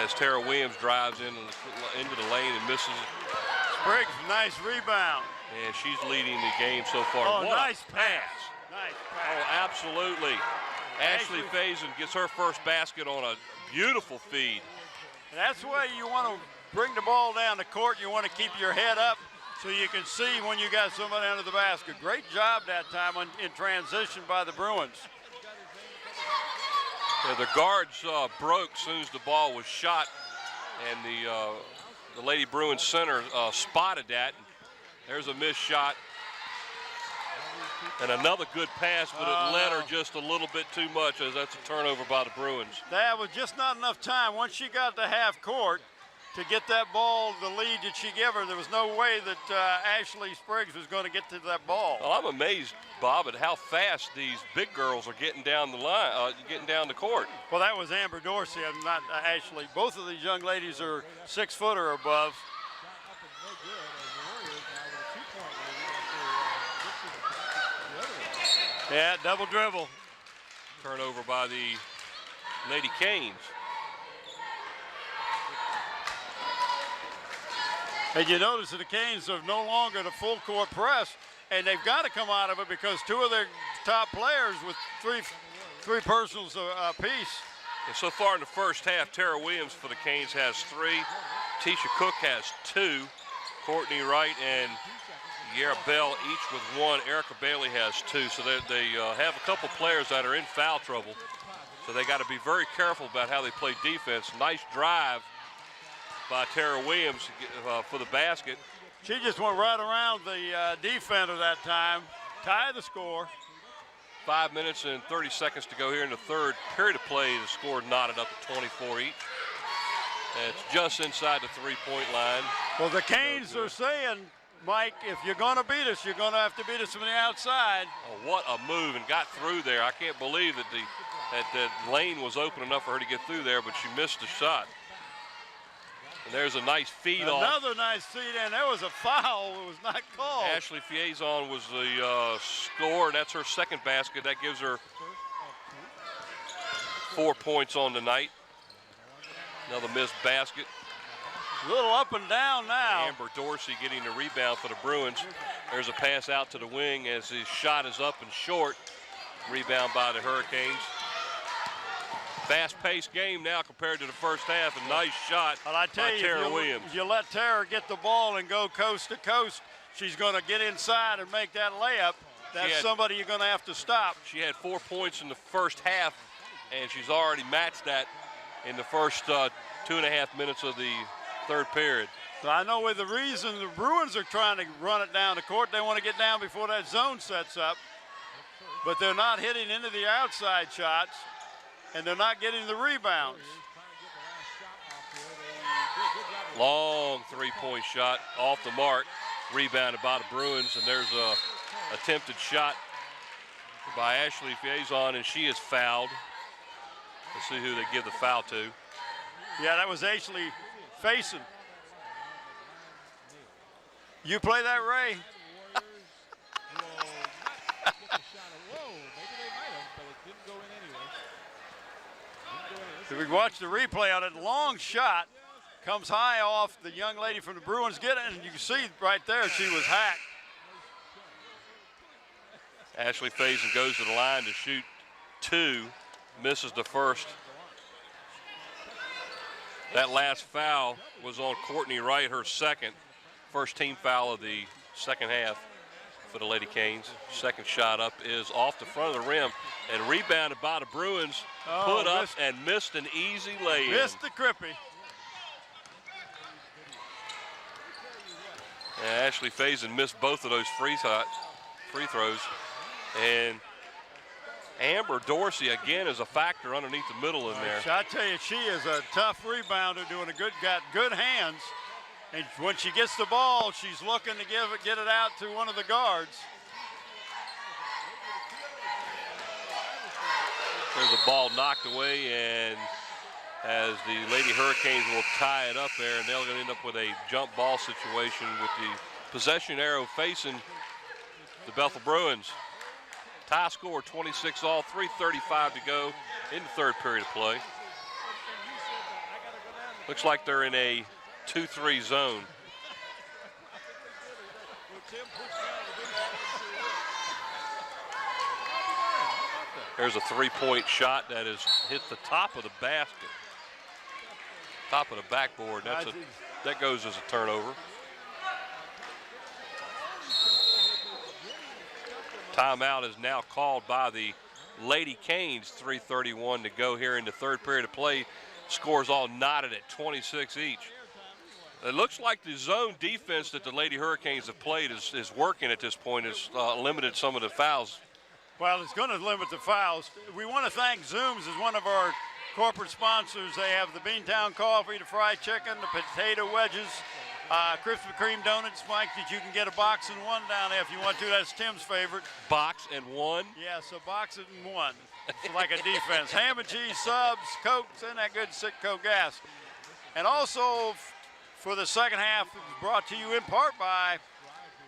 as Tara Williams drives into the lane and misses. Spriggs, nice rebound. And she's leading the game so far. Oh, what nice a pass. Nice Oh, pass. absolutely. Ashley Faison gets her first basket on a beautiful feed. That's why you want to bring the ball down the court. You want to keep your head up so you can see when you got somebody under the basket. Great job that time in transition by the Bruins. Yeah, the guards broke as soon as the ball was shot, and the Lady Bruins center spotted that. There's a missed shot. And another good pass, but it led her just a little bit too much, as that's a turnover by the Bruins. That was just not enough time. Once she got to half court to get that ball, the lead that she gave her, there was no way that Ashley Spriggs was going to get to that ball. Well, I'm amazed, Bob, at how fast these big girls are getting down the line, getting down the court. Well, that was Amber Dorsey, and not Ashley. Both of these young ladies are 6 foot or above. Yeah, double dribble. Turnover by the Lady Canes. And you notice that the Canes are no longer the full court press, and they've got to come out of it because 2 of their top players with three personals apiece. And so far in the first half, Tara Williams for the Canes has 3. Tisha Cook has 2. Courtney Wright and Yara Bell each with 1. Erica Bailey has 2. So they have a couple players that are in foul trouble. So they got to be very careful about how they play defense. Nice drive by Tara Williams for the basket. She just went right around the defender that time. Tie the score. 5 minutes and 30 seconds to go here in the third period of play. The score knotted up at 24 each. And it's just inside the 3-point line. Well, the Canes are saying, Mike, if you're going to beat us, you're going to have to beat us from the outside. Oh, what a move, and got through there. I can't believe that that lane was open enough for her to get through there, but she missed the shot. And there's a nice feed off. Another nice feed, and there was a foul. It was not called. Ashley Faison was the scorer, and that's her second basket. That gives her 4 points on the night. Another missed basket. A little up and down now. Amber Dorsey getting the rebound for the Bruins. There's a pass out to the wing as his shot is up and short. Rebound by the Hurricanes. Fast-paced game now compared to the first half. A nice shot by Tara Williams. If you let Tara get the ball and go coast to coast, she's going to get inside and make that layup. That's somebody you're going to have to stop. She had 4 points in the first half, and she's already matched that in the first 2.5 minutes of the third period. So I know with the reason the Bruins are trying to run it down the court, they want to get down before that zone sets up, but they're not hitting into the outside shots, and they're not getting the rebounds. Long 3-point shot off the mark, rebounded by the Bruins, and there's a attempted shot by Ashley Faison, and she is fouled. Let's see who they give the foul to. Yeah, that was Ashley Faison. You play that, Ray? So we watch the replay on it. Long shot comes high off the young lady from the Bruins. Get it, and you can see right there she was hacked. Ashley Faison goes to the line to shoot 2, misses the first. That last foul was on Courtney Wright, her second. First team foul of the second half for the Lady Canes. Second shot up is off the front of the rim and rebounded by the Bruins. Put up and missed an easy lay-in. Missed the Crippy. And Ashley Faison missed both of those free throws. And Amber Dorsey again is a factor underneath the middle in there. I tell you, she is a tough rebounder, got good hands, And when she gets the ball, she's looking to get it out to one of the guards. There's a ball knocked away, and as the Lady Hurricanes will tie it up there, and they're going to end up with a jump ball situation with the possession arrow facing the Bethel Bruins. Tie score 26-all, 3:35 to go in the third period of play. Looks like they're in a 2-3 zone. There's a three-point shot that has hit the top of the basket, top of the backboard. That goes as a turnover. Timeout is now called by the Lady Canes. 3:31 to go here in the third period of play. Scores all knotted at 26 each. It looks like the zone defense that the Lady Hurricanes have played is working at this point. Has limited some of the fouls. Well, it's going to limit the fouls. We want to thank Zooms as one of our corporate sponsors. They have the Beantown Coffee, the fried chicken, the potato wedges, Krispy Kreme donuts, Mike, that you can get a box and one down there if you want to. That's Tim's favorite. Box and one? Yes, a box and one. It's like a defense. Ham and cheese, subs, Cokes, and that good Sitco gas. And also for the second half, it's brought to you in part by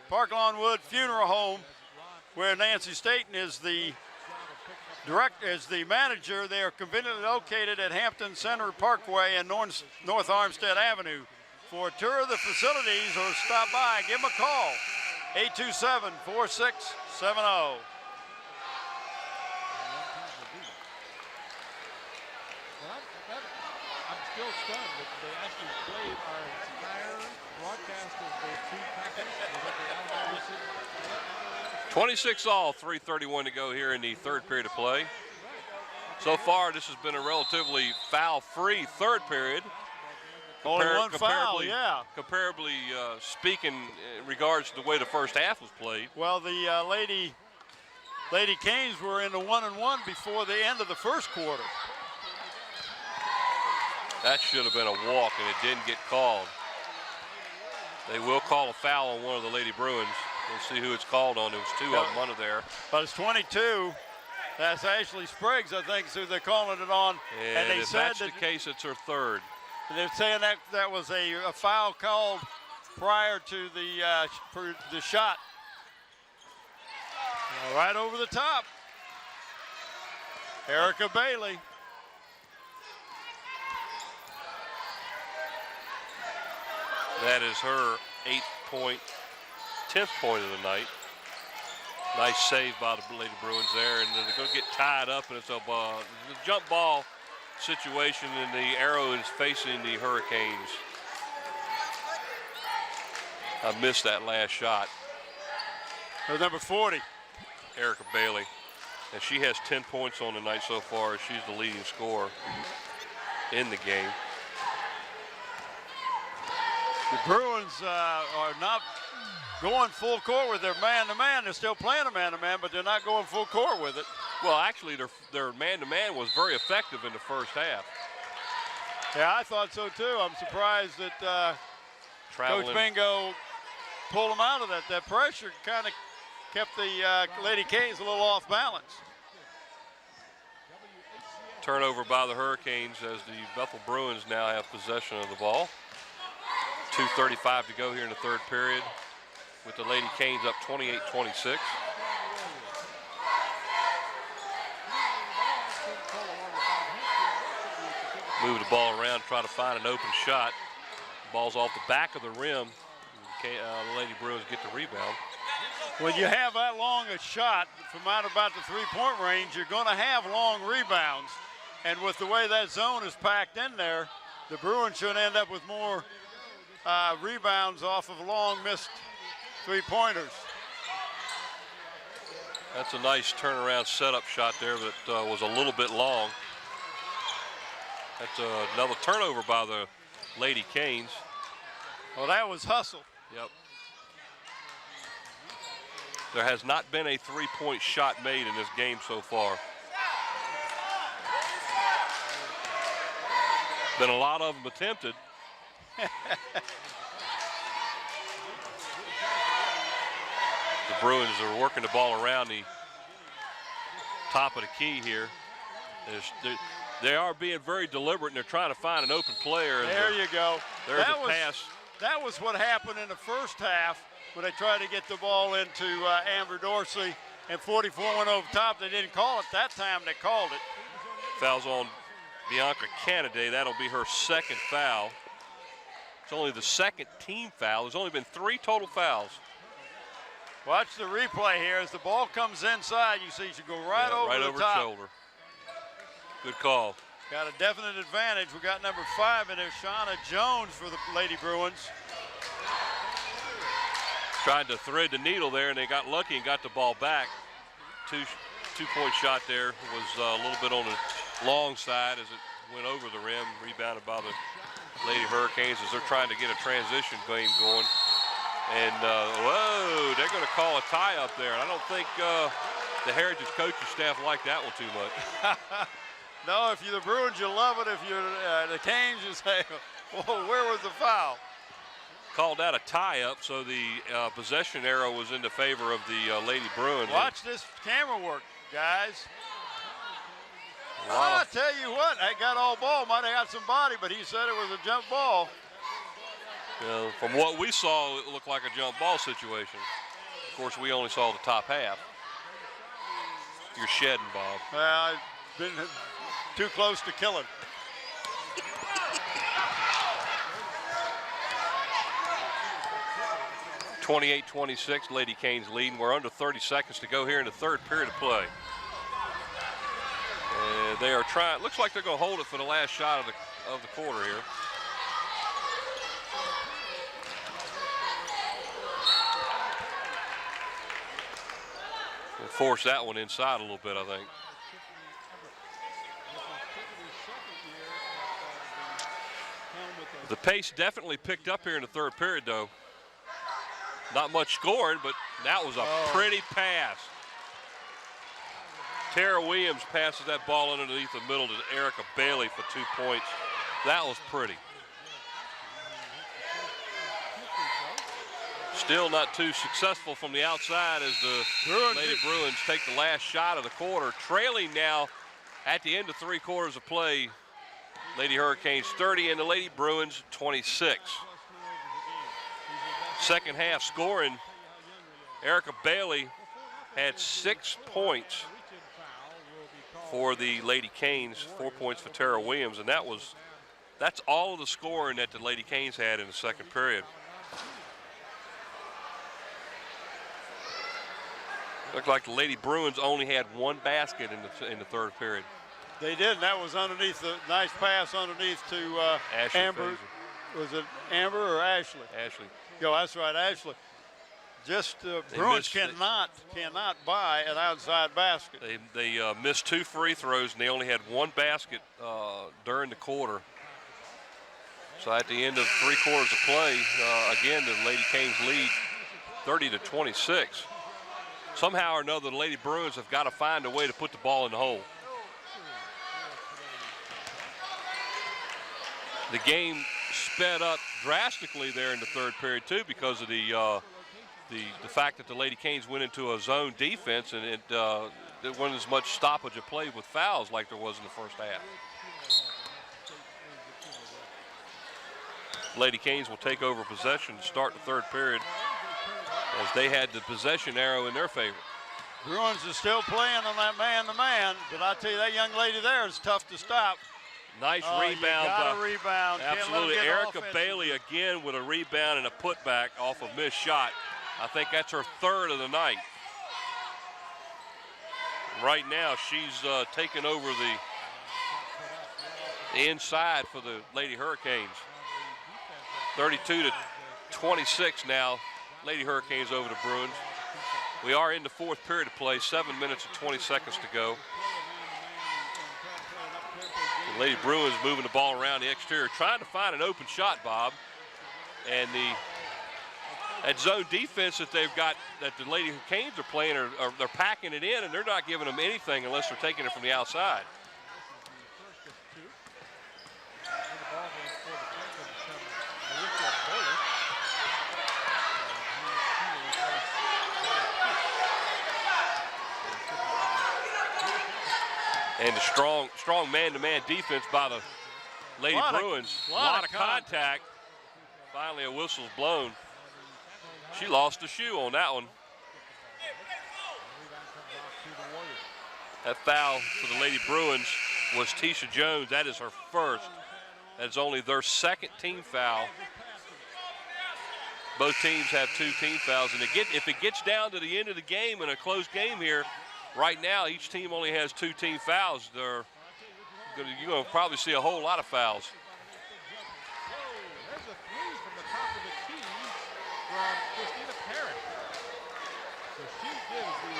Park Lawn Wood Funeral Home, where Nancy Staten is the manager. They are conveniently located at Hampton Center Parkway and North Armstead Avenue. For a tour of the facilities or stop by, give them a call, 827-4670. I'm still stunned that they actually played our entire broadcast of those two packets. 26-all, 3:31 to go here in the third period of play. So far, this has been a relatively foul-free third period. Only one foul, yeah. Comparably speaking, in regards to the way the first half was played. Well, the Lady Canes were in the 1-1 before the end of the first quarter. That should have been a walk, and it didn't get called. They will call a foul on one of the Lady Bruins. We'll see who it's called on. There was two of them under there. But it's 22. That's Ashley Spriggs, I think, is who they're calling it on. And they if said that's the case, it's her third. They're saying that was a foul called prior to the shot. Right over the top. Erica Bailey. That is her 10th point of the night. Nice save by the Lady Bruins there, and they're going to get tied up, and it's a jump ball situation, and the arrow is facing the Hurricanes. I missed that last shot. Her number 40. Erica Bailey. And she has 10 points on the night so far. She's the leading scorer in the game. The Bruins are not going full court with their man-to-man. They're still playing a man-to-man, but they're not going full court with it. Well, actually, their man-to-man was very effective in the first half. Yeah, I thought so too. I'm surprised that Coach Bingo pulled them out of that. That pressure kind of kept the Lady Canes a little off balance. Turnover by the Hurricanes as the Bethel Bruins now have possession of the ball. 2:35 to go here in the third period with the Lady Canes up 28-26. Move the ball around, try to find an open shot. Ball's off the back of the rim. The Lady Bruins get the rebound. When you have that long a shot from out about the three-point range, you're going to have long rebounds. And with the way that zone is packed in there, the Bruins should end up with more rebounds off of long missed three-pointers. That's a nice turnaround setup shot there that was a little bit long. That's another turnover by the Lady Canes. Well, that was hustle. Yep. There has not been a three-point shot made in this game so far. Been a lot of them attempted. The Bruins are working the ball around the top of the key here. They are being very deliberate, and they're trying to find an open player. There you go. There's a pass. That was what happened in the first half when they tried to get the ball into Amber Dorsey, and 44 went over top. They didn't call it that time. They called it. Fouls on Bianca Canaday. That'll be her second foul. It's only the second team foul. There's only been 3 total fouls. Watch the replay here. As the ball comes inside, you see she go right over right the over top. her shoulder. Good call. Got a definite advantage. We got number 5 in there, Shauna Jones for the Lady Bruins. Tried to thread the needle there, and they got lucky and got the ball back. Two-point shot there was a little bit on the long side as it went over the rim, rebounded by the Lady Hurricanes as they're trying to get a transition game going. And, whoa, they're going to call a tie up there. And I don't think the Heritage coaching staff like that one too much. No, if you're the Bruins, you love it. If you're the Canes, you say, whoa, where was the foul? Called that a tie-up, so the possession arrow was in the favor of the Lady Bruins. Watch this camera work, guys. I'll tell you what, I got all ball. Might have got some body, but he said it was a jump ball. From what we saw, it looked like a jump ball situation. Of course, we only saw the top half. You're shedding, Bob. Well, I've been too close to killing. (28-26), Lady Canes leading. We're under 30 seconds to go here in the third period of play. They are trying. Looks like they're going to hold it for the last shot of the quarter here. We'll force that one inside a little bit, I think. The pace definitely picked up here in the third period, though. Not much scoring, but that was a pretty pass. Tara Williams passes that ball underneath the middle to Erica Bailey for 2 points. That was pretty. Still not too successful from the outside as the Lady Bruins take the last shot of the quarter. Trailing now at the end of 3 quarters of play. Lady Hurricanes 30 and the Lady Bruins 26. Second half scoring, Erica Bailey had 6 points for the Lady Canes, 4 points for Tara Williams, and that's all of the scoring that the Lady Canes had in the second period. Looked like the Lady Bruins only had 1 basket in the third period. They did, and that was underneath the nice pass underneath to Amber. Fraser. Was it Amber or Ashley? Ashley. Yo, that's right, Ashley. Just Bruins cannot buy an outside basket. They missed 2 free throws, and they only had 1 basket during the quarter. So at the end of 3 quarters of play, again, the Lady Canes lead 30-26. Somehow or another, the Lady Bruins have got to find a way to put the ball in the hole. The game sped up drastically there in the third period too because of the fact that the Lady Canes went into a zone defense, and there wasn't as much stoppage of play with fouls like there was in the first half. Lady Canes will take over possession to start the third period as they had the possession arrow in their favor. Bruins is still playing on that man-to-man, but I tell you, that young lady there is tough to stop. Nice rebound. You gotta rebound. Absolutely. Erica Bailey again with a rebound and a putback off a missed shot. I think that's her 3rd of the night. Right now, she's taking over the inside for the Lady Hurricanes. 32-26 now. Lady Hurricanes over the Bruins. We are in the fourth period of play, 7 minutes and 20 seconds to go. The Lady Bruins moving the ball around the exterior, trying to find an open shot, Bob. And that zone defense that they've got, that the Lady Canes are playing, they're packing it in, and they're not giving them anything unless they're taking it from the outside. And the strong man-to-man defense by the Lady Bruins. A lot of contact. Finally, a whistle's blown. She lost the shoe on that one. That foul for the Lady Bruins was Tisha Jones. That is her first. That's only their second team foul. Both teams have 2 team fouls, and if it gets down to the end of the game in a close game here, right now each team only has 2 team fouls. You're going to probably see a whole lot of fouls. There's a 3 from the top of the key from Christina Parent. So she gives the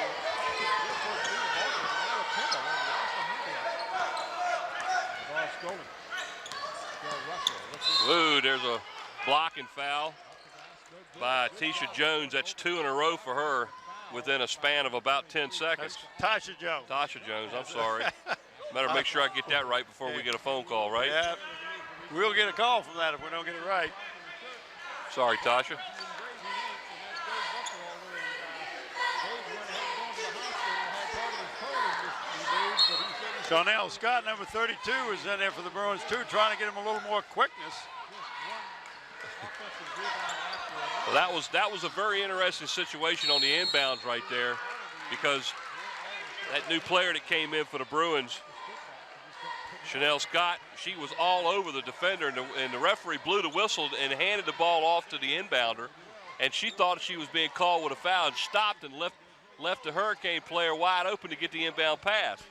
Ooh, there's a blocking foul by Tisha Jones. That's 2 in a row for her within a span of about 10 seconds. That's Tasha Jones. Tasha Jones, I'm sorry. Better make sure I get that right before we get a phone call, right? Yeah, we'll get a call from that if we don't get it right. Sorry, Tasha. Chanel Scott, number 32, is in there for the Bruins too, trying to get him a little more quickness. Well, that was a very interesting situation on the inbounds right there, because that new player that came in for the Bruins, Chanel Scott, she was all over the defender, and the referee blew the whistle and handed the ball off to the inbounder, and she thought she was being called with a foul and stopped and left the Hurricane player wide open to get the inbound pass.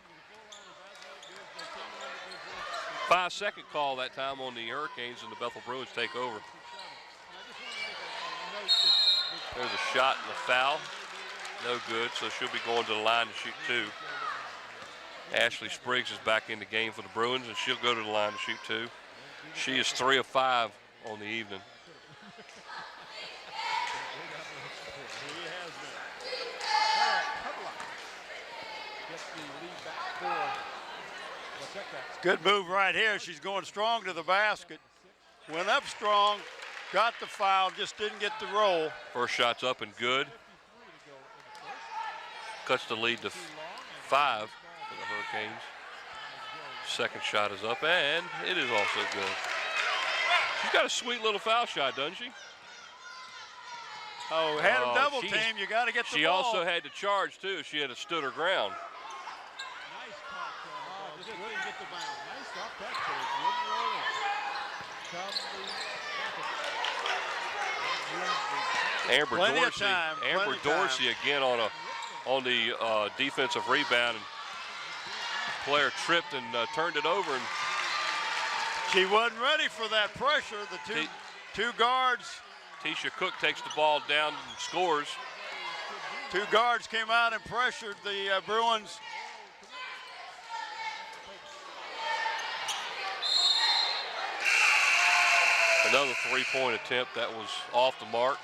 5-second call that time on the Hurricanes, and the Bethel Bruins take over. There's a shot and a foul. No good, so she'll be going to the line to shoot 2. Ashley Spriggs is back in the game for the Bruins, and she'll go to the line to shoot 2. She is 3 of 5 on the evening. Good move right here. She's going strong to the basket. Went up strong, got the foul, just didn't get the roll. First shot's up and good. Cuts the lead to 5 for the Hurricanes. Second shot is up, and it is also good. She's got a sweet little foul shot, doesn't she? Oh, had him double team, you got to get the She ball. also had to charge, too. She had stood her ground. Just wouldn't get the bounce. Nice off that page. Wouldn't roll in. Amber Plenty Dorsey, of time. Amber Dorsey again on the defensive rebound. And player tripped and turned it over. And she wasn't ready for that pressure. The two guards. Tisha Cook takes the ball down and scores. 2 guards came out and pressured the Bruins. Another 3-point attempt that was off the mark.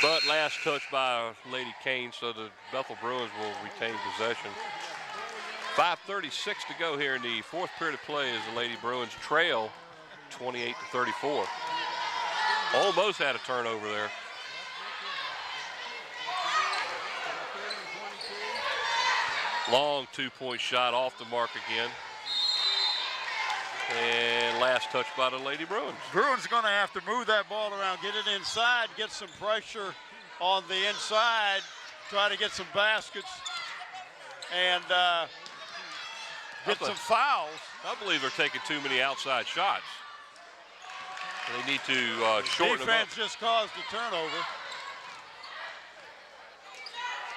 But last touch by Lady Kane, so the Bethel Bruins will retain possession. 5:36 to go here in the 4th period of play as the Lady Bruins trail 28-34. Almost had a turnover there. Long 2-point shot off the mark again. And last touch by the Lady Bruins. Bruins going to have to move that ball around, get it inside, get some pressure on the inside, try to get some baskets, and get some fouls. I believe they're taking too many outside shots. They need to shorten them up. Defense just caused a turnover.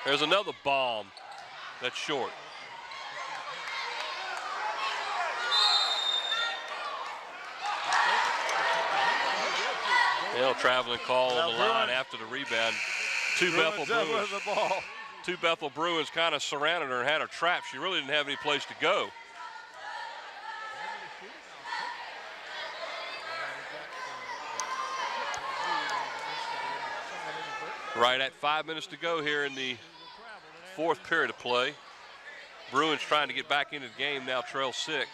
There's another bomb that's short. Traveling call on the line after the rebound. Two Bethel Bruins kind of surrounded her and had her trapped. She really didn't have any place to go. Right at 5 minutes to go here in the 4th period of play. Bruins trying to get back into the game, now trail 6.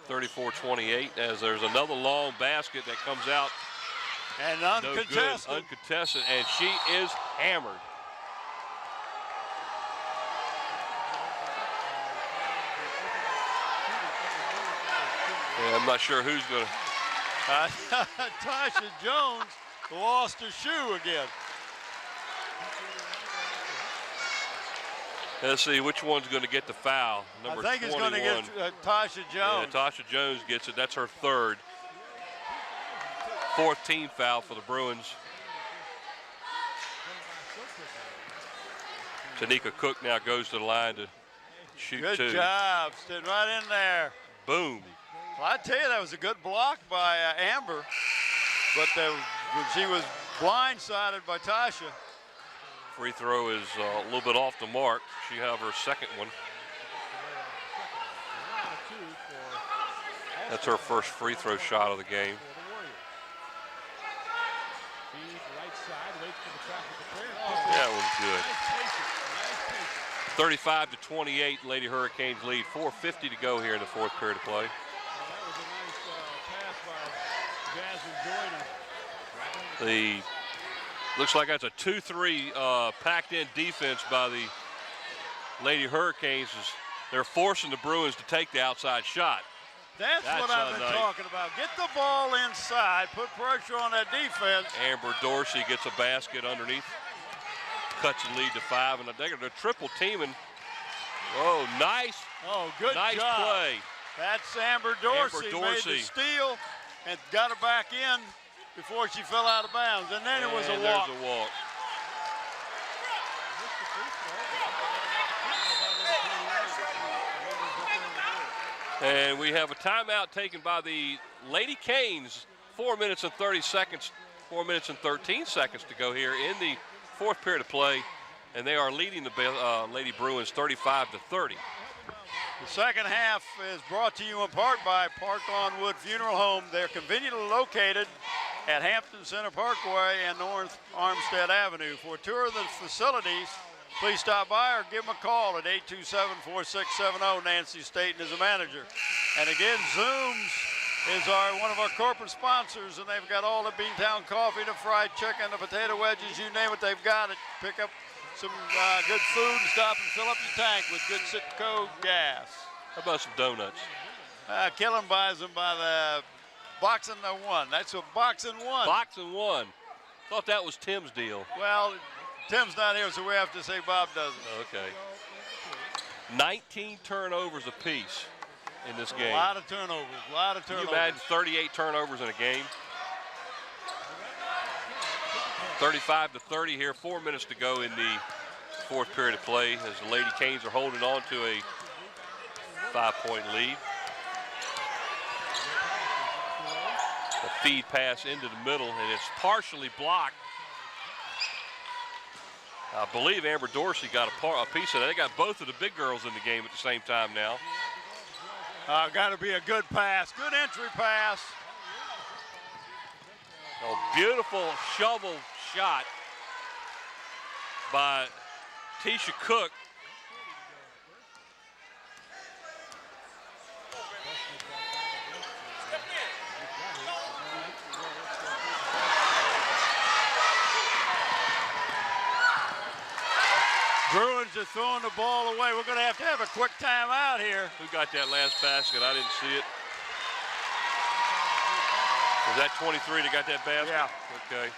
34-28 as there's another long basket that comes out And No good, uncontested. uncontested, and she is hammered. Yeah, I'm not sure who's going to. Tasha Jones lost her shoe again. Let's see which one's going to get the foul. Number I think 21. it's going to get Tasha Jones. Yeah, Tasha Jones gets it. That's her third. Fourth team foul for the Bruins. Tanika Cook now goes to the line to shoot two. Good job, stood right in there. Boom. Well, I tell you, that was a good block by Amber, but she was blindsided by Tasha. Free throw is a little bit off the mark. She have her second one. That's her first free throw shot of the game. That was good. 35-28, Lady Hurricanes lead. 4:50 to go here in the fourth period of play. The looks like that's a 2-3 packed in defense by the Lady Hurricanes. They're forcing the Bruins to take the outside shot. That's what I've been talking about. Get the ball inside, put pressure on that defense. Amber Dorsey gets a basket underneath, cuts the lead to 5, and they're triple teaming. Oh, nice. Oh, good nice job. play. That's Amber Dorsey. Amber Dorsey Made the steal and got her back in before she fell out of bounds. And then it was a walk. There's a walk. And we have a timeout taken by the Lady Canes. 4 minutes and 30 seconds, 4 minutes and 13 seconds to go here in the fourth period of play. And they are leading the Lady Bruins 35-30. The second half is brought to you in part by Park Lawn Wood Funeral Home. They're conveniently located at Hampton Center Parkway and North Armstead Avenue. For a tour of the facilities, please stop by or give them a call at 827-4670. Nancy Staten is the manager. And again, Zooms is one of our corporate sponsors, and they've got all the Beantown coffee, the fried chicken, the potato wedges, you name it, they've got it. Pick up some good food and stop and fill up your tank with good Citgo gas. How about some donuts? Killen buys them by the box and the one. That's a box and one. Box and one. Thought that was Tim's deal. Well, Tim's not here, so we have to say Bob does it. Okay. 19 turnovers apiece in this game. A lot of turnovers, a lot of turnovers. Can you imagine 38 turnovers in a game? 35-30 here, 4 minutes to go in the fourth period of play as the Lady Canes are holding on to a 5-point lead. A feed pass into the middle, and it's partially blocked. I believe Amber Dorsey got a piece of that. They got both of the big girls in the game at the same time now. Got to be a good pass, good entry pass. A beautiful shovel shot by Tisha Cook. Bruins are throwing the ball away. We're going to have a quick timeout here. Who got that last basket? I didn't see it. Was that 23 that got that basket? Yeah. Okay.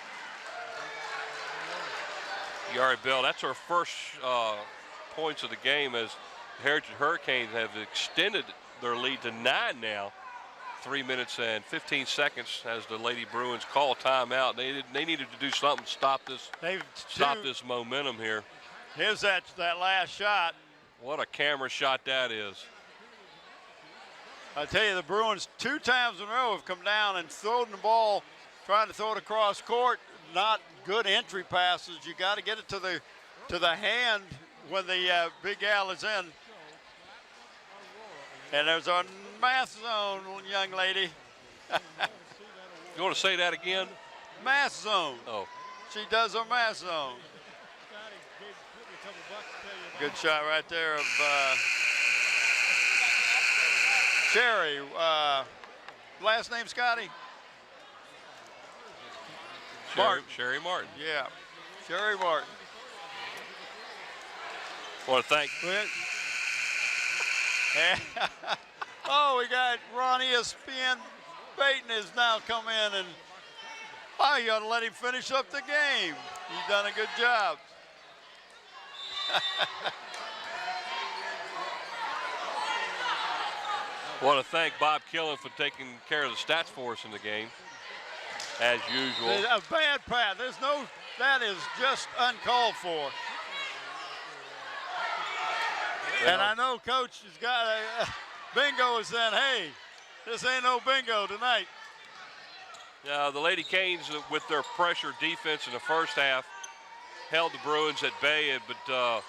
Yari Bell, that's her first points of the game as Heritage Hurricanes have extended their lead to 9 now. 3 minutes and 15 seconds as the Lady Bruins call timeout. They needed to do something to stop this momentum here. Here's that last shot. What a camera shot that is. I tell you, the Bruins 2 times in a row have come down and thrown the ball, trying to throw it across court. Not good entry passes. You got to get it to the hand when the big gal is in. And there's our math zone, young lady. You want to say that again? Math zone. Oh. She does her math zone. Good shot right there of Sherry. Last name, Scotty? Martin. Sherry Martin. Yeah, Sherry Martin. Want to thank. Oh, we got Ron ESPN Peyton has now come in, and you ought to let him finish up the game. He's done a good job. Want to thank Bob Killen for taking care of the stats for us in the game, as usual. A bad pass. That is just uncalled for. Well, and I know Coach has got a bingo is saying, hey, this ain't no bingo tonight. the Lady Canes, with their pressure defense in the first half, held the Bruins at bay, but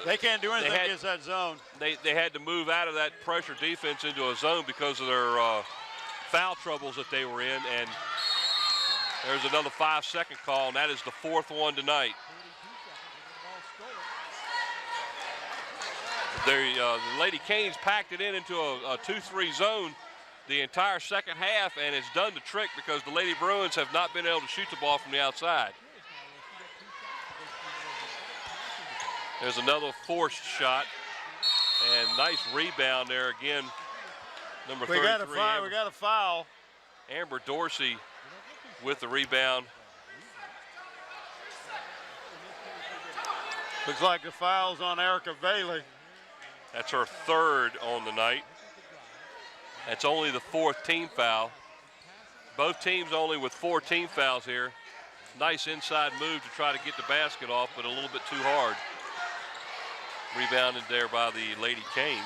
they can't do anything against that zone. They had to move out of that pressure defense into a zone because of their foul troubles that they were in, and there's another 5-second call, and that is the 4th one tonight. The Lady Canes packed it into a 2-3 zone the entire second half, and it's done the trick because the Lady Bruins have not been able to shoot the ball from the outside. There's another forced shot, and nice rebound there again. Number 33. We got a foul. Amber Dorsey with the rebound. Looks like the foul's on Erica Bailey. That's her 3rd on the night. That's only the 4th team foul. Both teams only with 4 team fouls here. Nice inside move to try to get the basket off, but a little bit too hard. Rebounded there by the Lady Canes.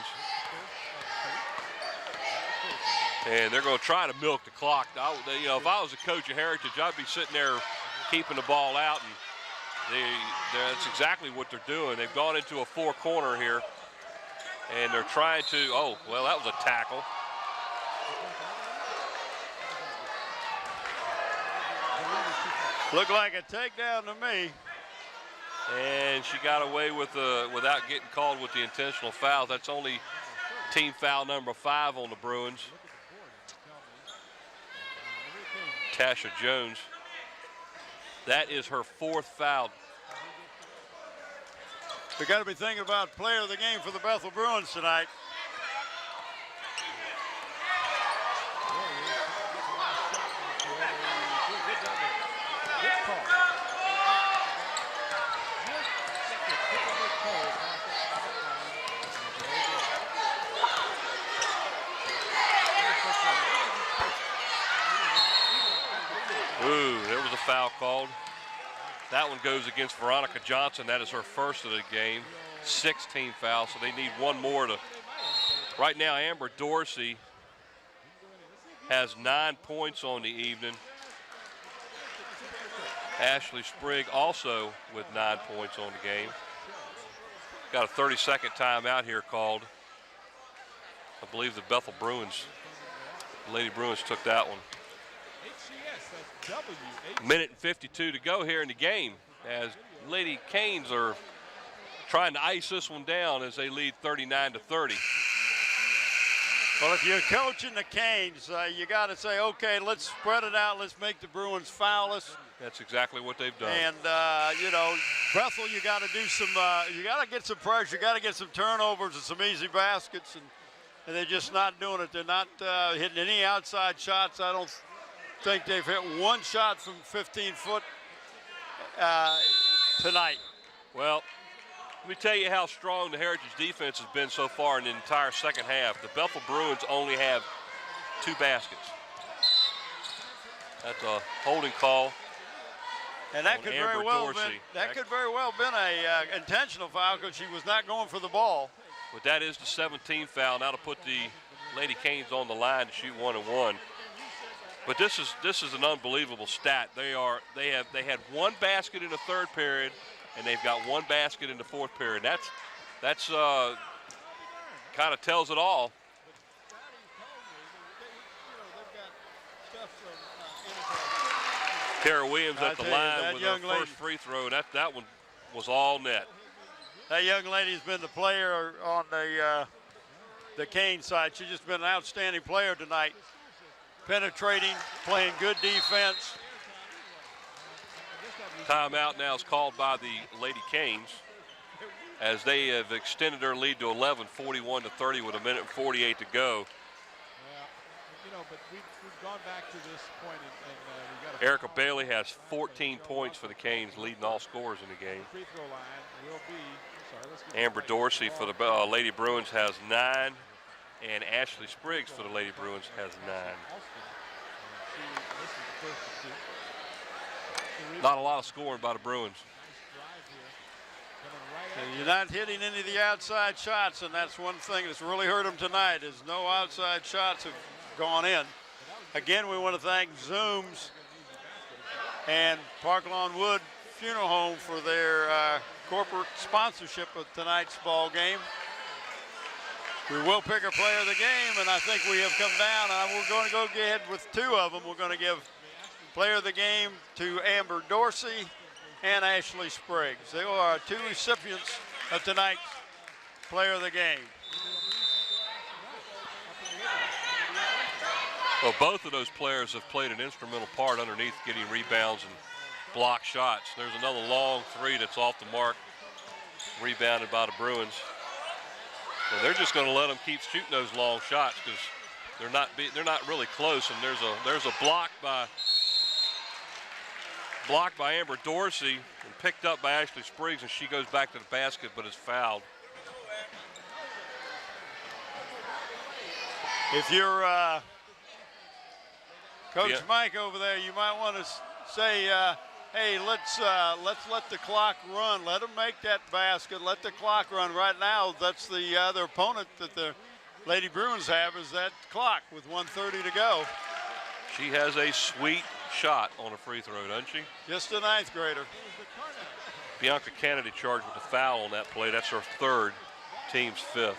And they're going to try to milk the clock. If I was a coach of Heritage, I'd be sitting there keeping the ball out, and that's exactly what they're doing. They've gone into a 4-corner here, and they're trying to, that was a tackle. Looked like a takedown to me. And she got away with without getting called with the intentional foul. That's only team foul number 5 on the Bruins. Tasha Jones. That is her 4th foul. We got to be thinking about player of the game for the Bethel Bruins tonight. Ooh, there was a foul called. That one goes against Veronica Johnson. That is her 1st of the game. 16 foul, so they need one more to. Right now, Amber Dorsey has 9 points on the evening. Ashley Sprigg also with 9 points on the game. Got a 30-second timeout here called. I believe the Bethel Bruins, the Lady Bruins took that one. Minute and 52 to go here in the game as Lady Canes are trying to ice this one down as they lead 39-30. Well, if you're coaching the Canes, you got to say, okay, let's spread it out. Let's make the Bruins foul us. That's exactly what they've done. And, Bethel, you got to do some, you got to get some pressure. You got to get some turnovers and some easy baskets. And they're just not doing it. They're not hitting any outside shots. I don't think they've hit one shot from 15 foot tonight. Well, let me tell you how strong the Heritage defense has been so far in the entire second half. The Bethel Bruins only have 2 baskets. That's a holding call. And that could very well been a intentional foul because she was not going for the ball. But that is the 17th foul. Now to put the Lady Canes on the line to shoot 1-and-1. But this is an unbelievable stat. They had 1 basket in the 3rd period, and they've got 1 basket in the 4th period. That's kind of tells it all. Kara Williams at the line with her first free throw. That one was all net. That young lady's been the player on the Cane side. She's just been an outstanding player tonight. Penetrating, playing good defense. Timeout now is called by the Lady Canes as they have extended their lead to 11, 41-30 with 1:48 to go. But we've gone back to this point, and we got Erica Bailey has 14 points for the Canes, leading all scorers in the game. free throw line will be. Amber Dorsey for the Lady Bruins has 9, and Ashley Spriggs for the Lady Bruins has 9. Not a lot of scoring by the Bruins. And you're not hitting any of the outside shots, and that's one thing that's really hurt them tonight is no outside shots have gone in. Again, we want to thank Zooms and Park Lawn Wood Funeral Home for their corporate sponsorship of tonight's ball game. We will pick a player of the game, and I think we have come down. We're going to go ahead with 2 of them. We're going to give player of the game to Amber Dorsey and Ashley Spriggs. They are 2 recipients of tonight's player of the game. Well, both of those players have played an instrumental part underneath getting rebounds and block shots. There's another long 3 that's off the mark, rebounded by the Bruins. And they're just going to let them keep shooting those long shots because they're not really close. And there's a block by Amber Dorsey and picked up by Ashley Spriggs, and she goes back to the basket but is fouled. If you're Coach Mike over there, you might want to say, hey, let's let the clock run. Let them make that basket. Let the clock run. Right now, that's the other opponent that the Lady Bruins have is that clock with 1:30 to go. She has a sweet shot on a free throw, doesn't she? Just a 9th grader. Bianca Kennedy charged with a foul on that play. That's her 3rd, team's 5th.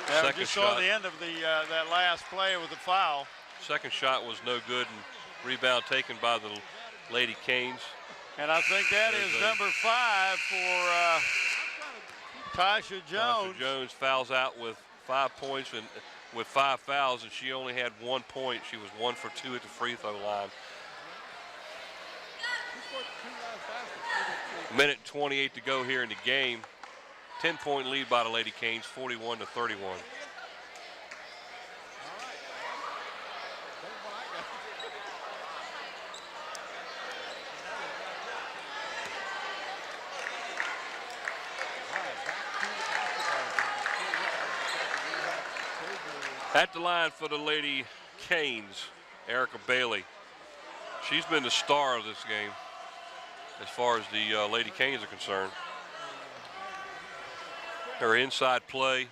Yeah, Second just shot. saw the end of the that last play with the foul. Second shot was no good, and rebound taken by the Lady Canes. And I think that is number 5 for Tasha Jones. Tasha Jones fouls out with 5 points and with 5 fouls, and she only had 1 point. She was 1 for 2 at the free throw line. 1:28 to go here in the game. 10-point lead by the Lady Canes, 41-31. At the line for the Lady Canes, Erica Bailey. She's been the star of this game as far as the Lady Canes are concerned. Her inside play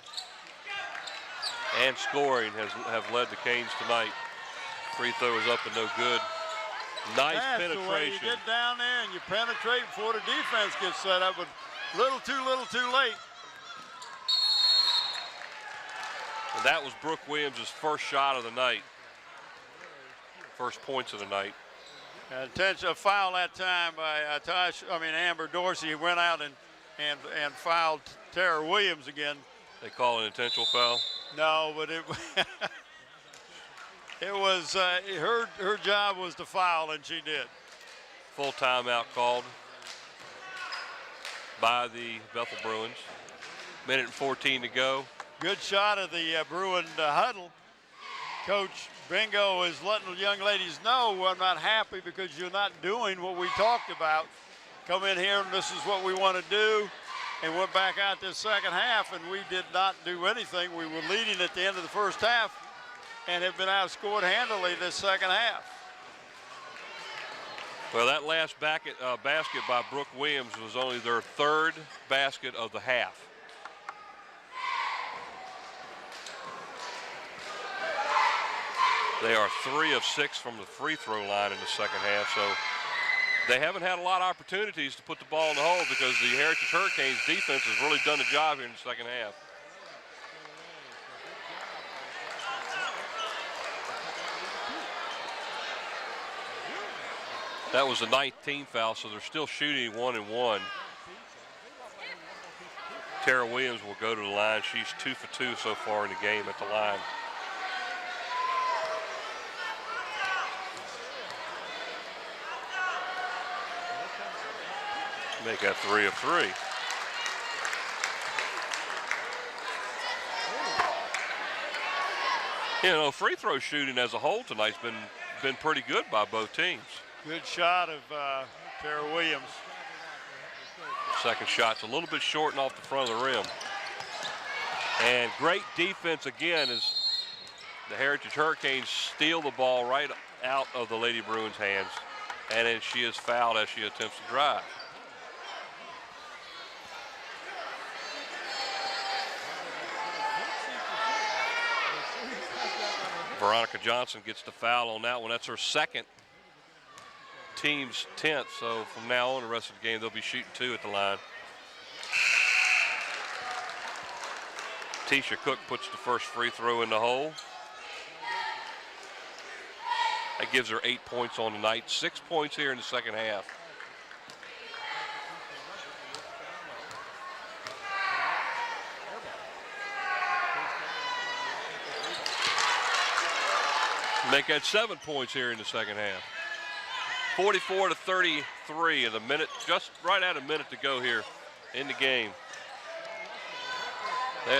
and scoring have led the Canes tonight. Free throw is up and no good. Nice That's penetration. the way you get down there and you penetrate before the defense gets set up, but little too late. And that was Brooke Williams' first shot of the night. First points of the night. A foul that time by Amber Dorsey, who went out and fouled Tara Williams again. They call an intentional foul? No, but it it was her job was to foul, and she did. Full timeout called by the Bethel Bruins. 1:14 to go. Good shot of the Bruin huddle. Coach Bingo is letting the young ladies know, I'm not happy because you're not doing what we talked about. Come in here and this is what we want to do. And went back out this second half, and we did not do anything. We were leading at the end of the first half and have been outscored handily this second half. Well, that last basket by Brooke Williams was only their 3rd basket of the half. They are 3 of 6 from the free throw line in the second half, so they haven't had a lot of opportunities to put the ball in the hole because the Heritage Hurricanes defense has really done the job here in the second half. That was the 19th foul, so they're still shooting 1-1. Tara Williams will go to the line. She's 2 for 2 so far in the game at the line. Make that 3 of 3. You know, free throw shooting as a whole tonight's been pretty good by both teams. Good shot of Tara Williams. Second shot's a little bit short and off the front of the rim. And great defense again as the Heritage Hurricanes steal the ball right out of the Lady Bruins' hands. And then she is fouled as she attempts to drive. Veronica Johnson gets the foul on that one. That's her second, team's 10th. So from now on, the rest of the game, they'll be shooting 2 at the line. Tisha Cook puts the first free throw in the hole. That gives her 8 points on the night. 6 points here in the second half. Make that 7 points here in the second half. 44 to 33 in a minute, just right at a minute to go here in the game.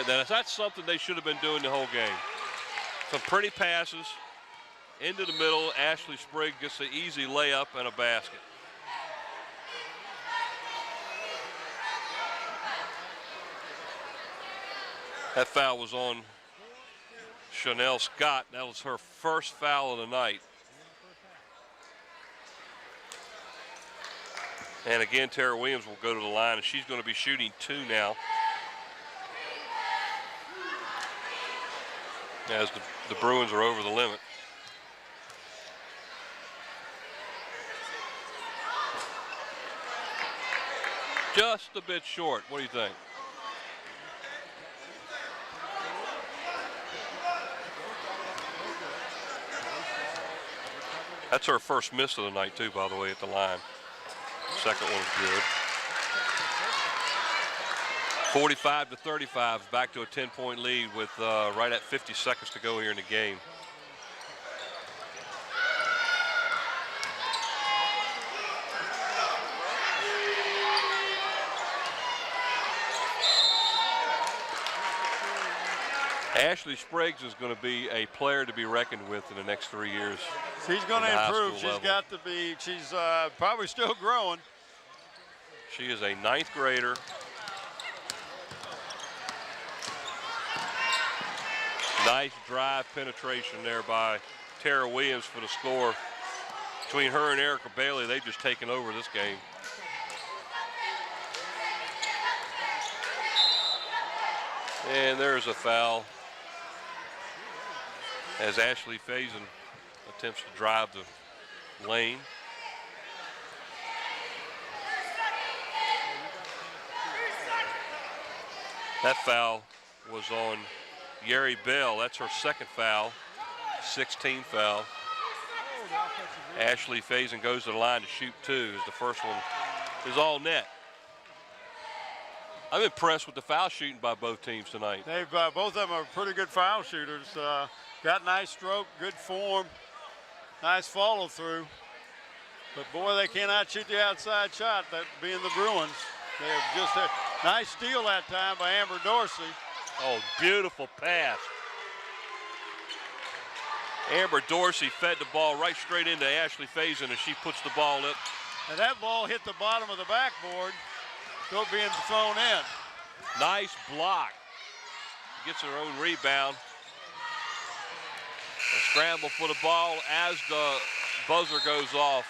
That's something they should have been doing the whole game. Some pretty passes into the middle. Ashley Sprigg gets an easy layup and a basket. That foul was on Chanel Scott. That was her first foul of the night. And again, Tara Williams will go to the line, and she's going to be shooting 2 now. As the Bruins are over the limit. Just a bit short. What do you think? That's her first miss of the night, too, by the way, at the line. Second one was good. 45 to 35, back to a 10-point lead with right at 50 seconds to go here in the game. Ashley Spriggs is going to be a player to be reckoned with in the next 3 years. She's going to improve. She's got to be, she's probably still growing. She is a 9th grader. Nice drive penetration there by Tara Williams for the score. Between her and Erica Bailey, they've just taken over this game. And there's a foul as Ashley Faison attempts to drive the lane. That foul was on Yeri Bell. That's her second foul, 16th foul. Ashley Faison goes to the line to shoot 2 as the first one is all net. I'm impressed with the foul shooting by both teams tonight. They've both of them are pretty good foul shooters. Got nice stroke, good form, nice follow through. But boy, they cannot shoot the outside shot, that being the Bruins. They have just a nice steal that time by Amber Dorsey. Oh, beautiful pass. Amber Dorsey fed the ball right straight into Ashley Faison as she puts the ball up. And that ball hit the bottom of the backboard, so being thrown in. Nice block. Gets her own rebound. A scramble for the ball as the buzzer goes off.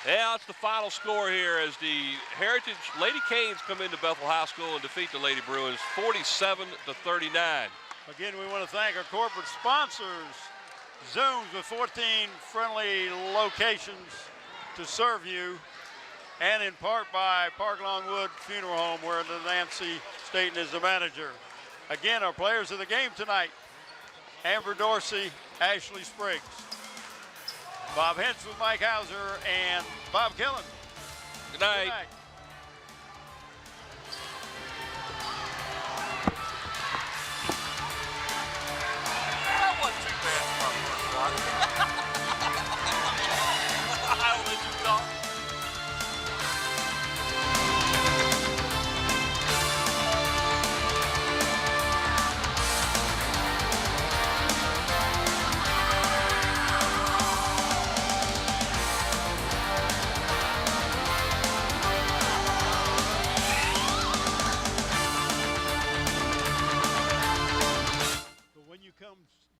Yeah, it's the final score here as the Heritage Lady Canes come into Bethel High School and defeat the Lady Bruins 47 to 39. Again, we want to thank our corporate sponsors, Zooms with 14 friendly locations to serve you, and in part by Park Lawn Wood Funeral Home, where Nancy Staten is the manager. Again, our players of the game tonight, Amber Dorsey, Ashley Spriggs. Bob Hentz with Mike Hauser and Bob Killen. Good night. Good night.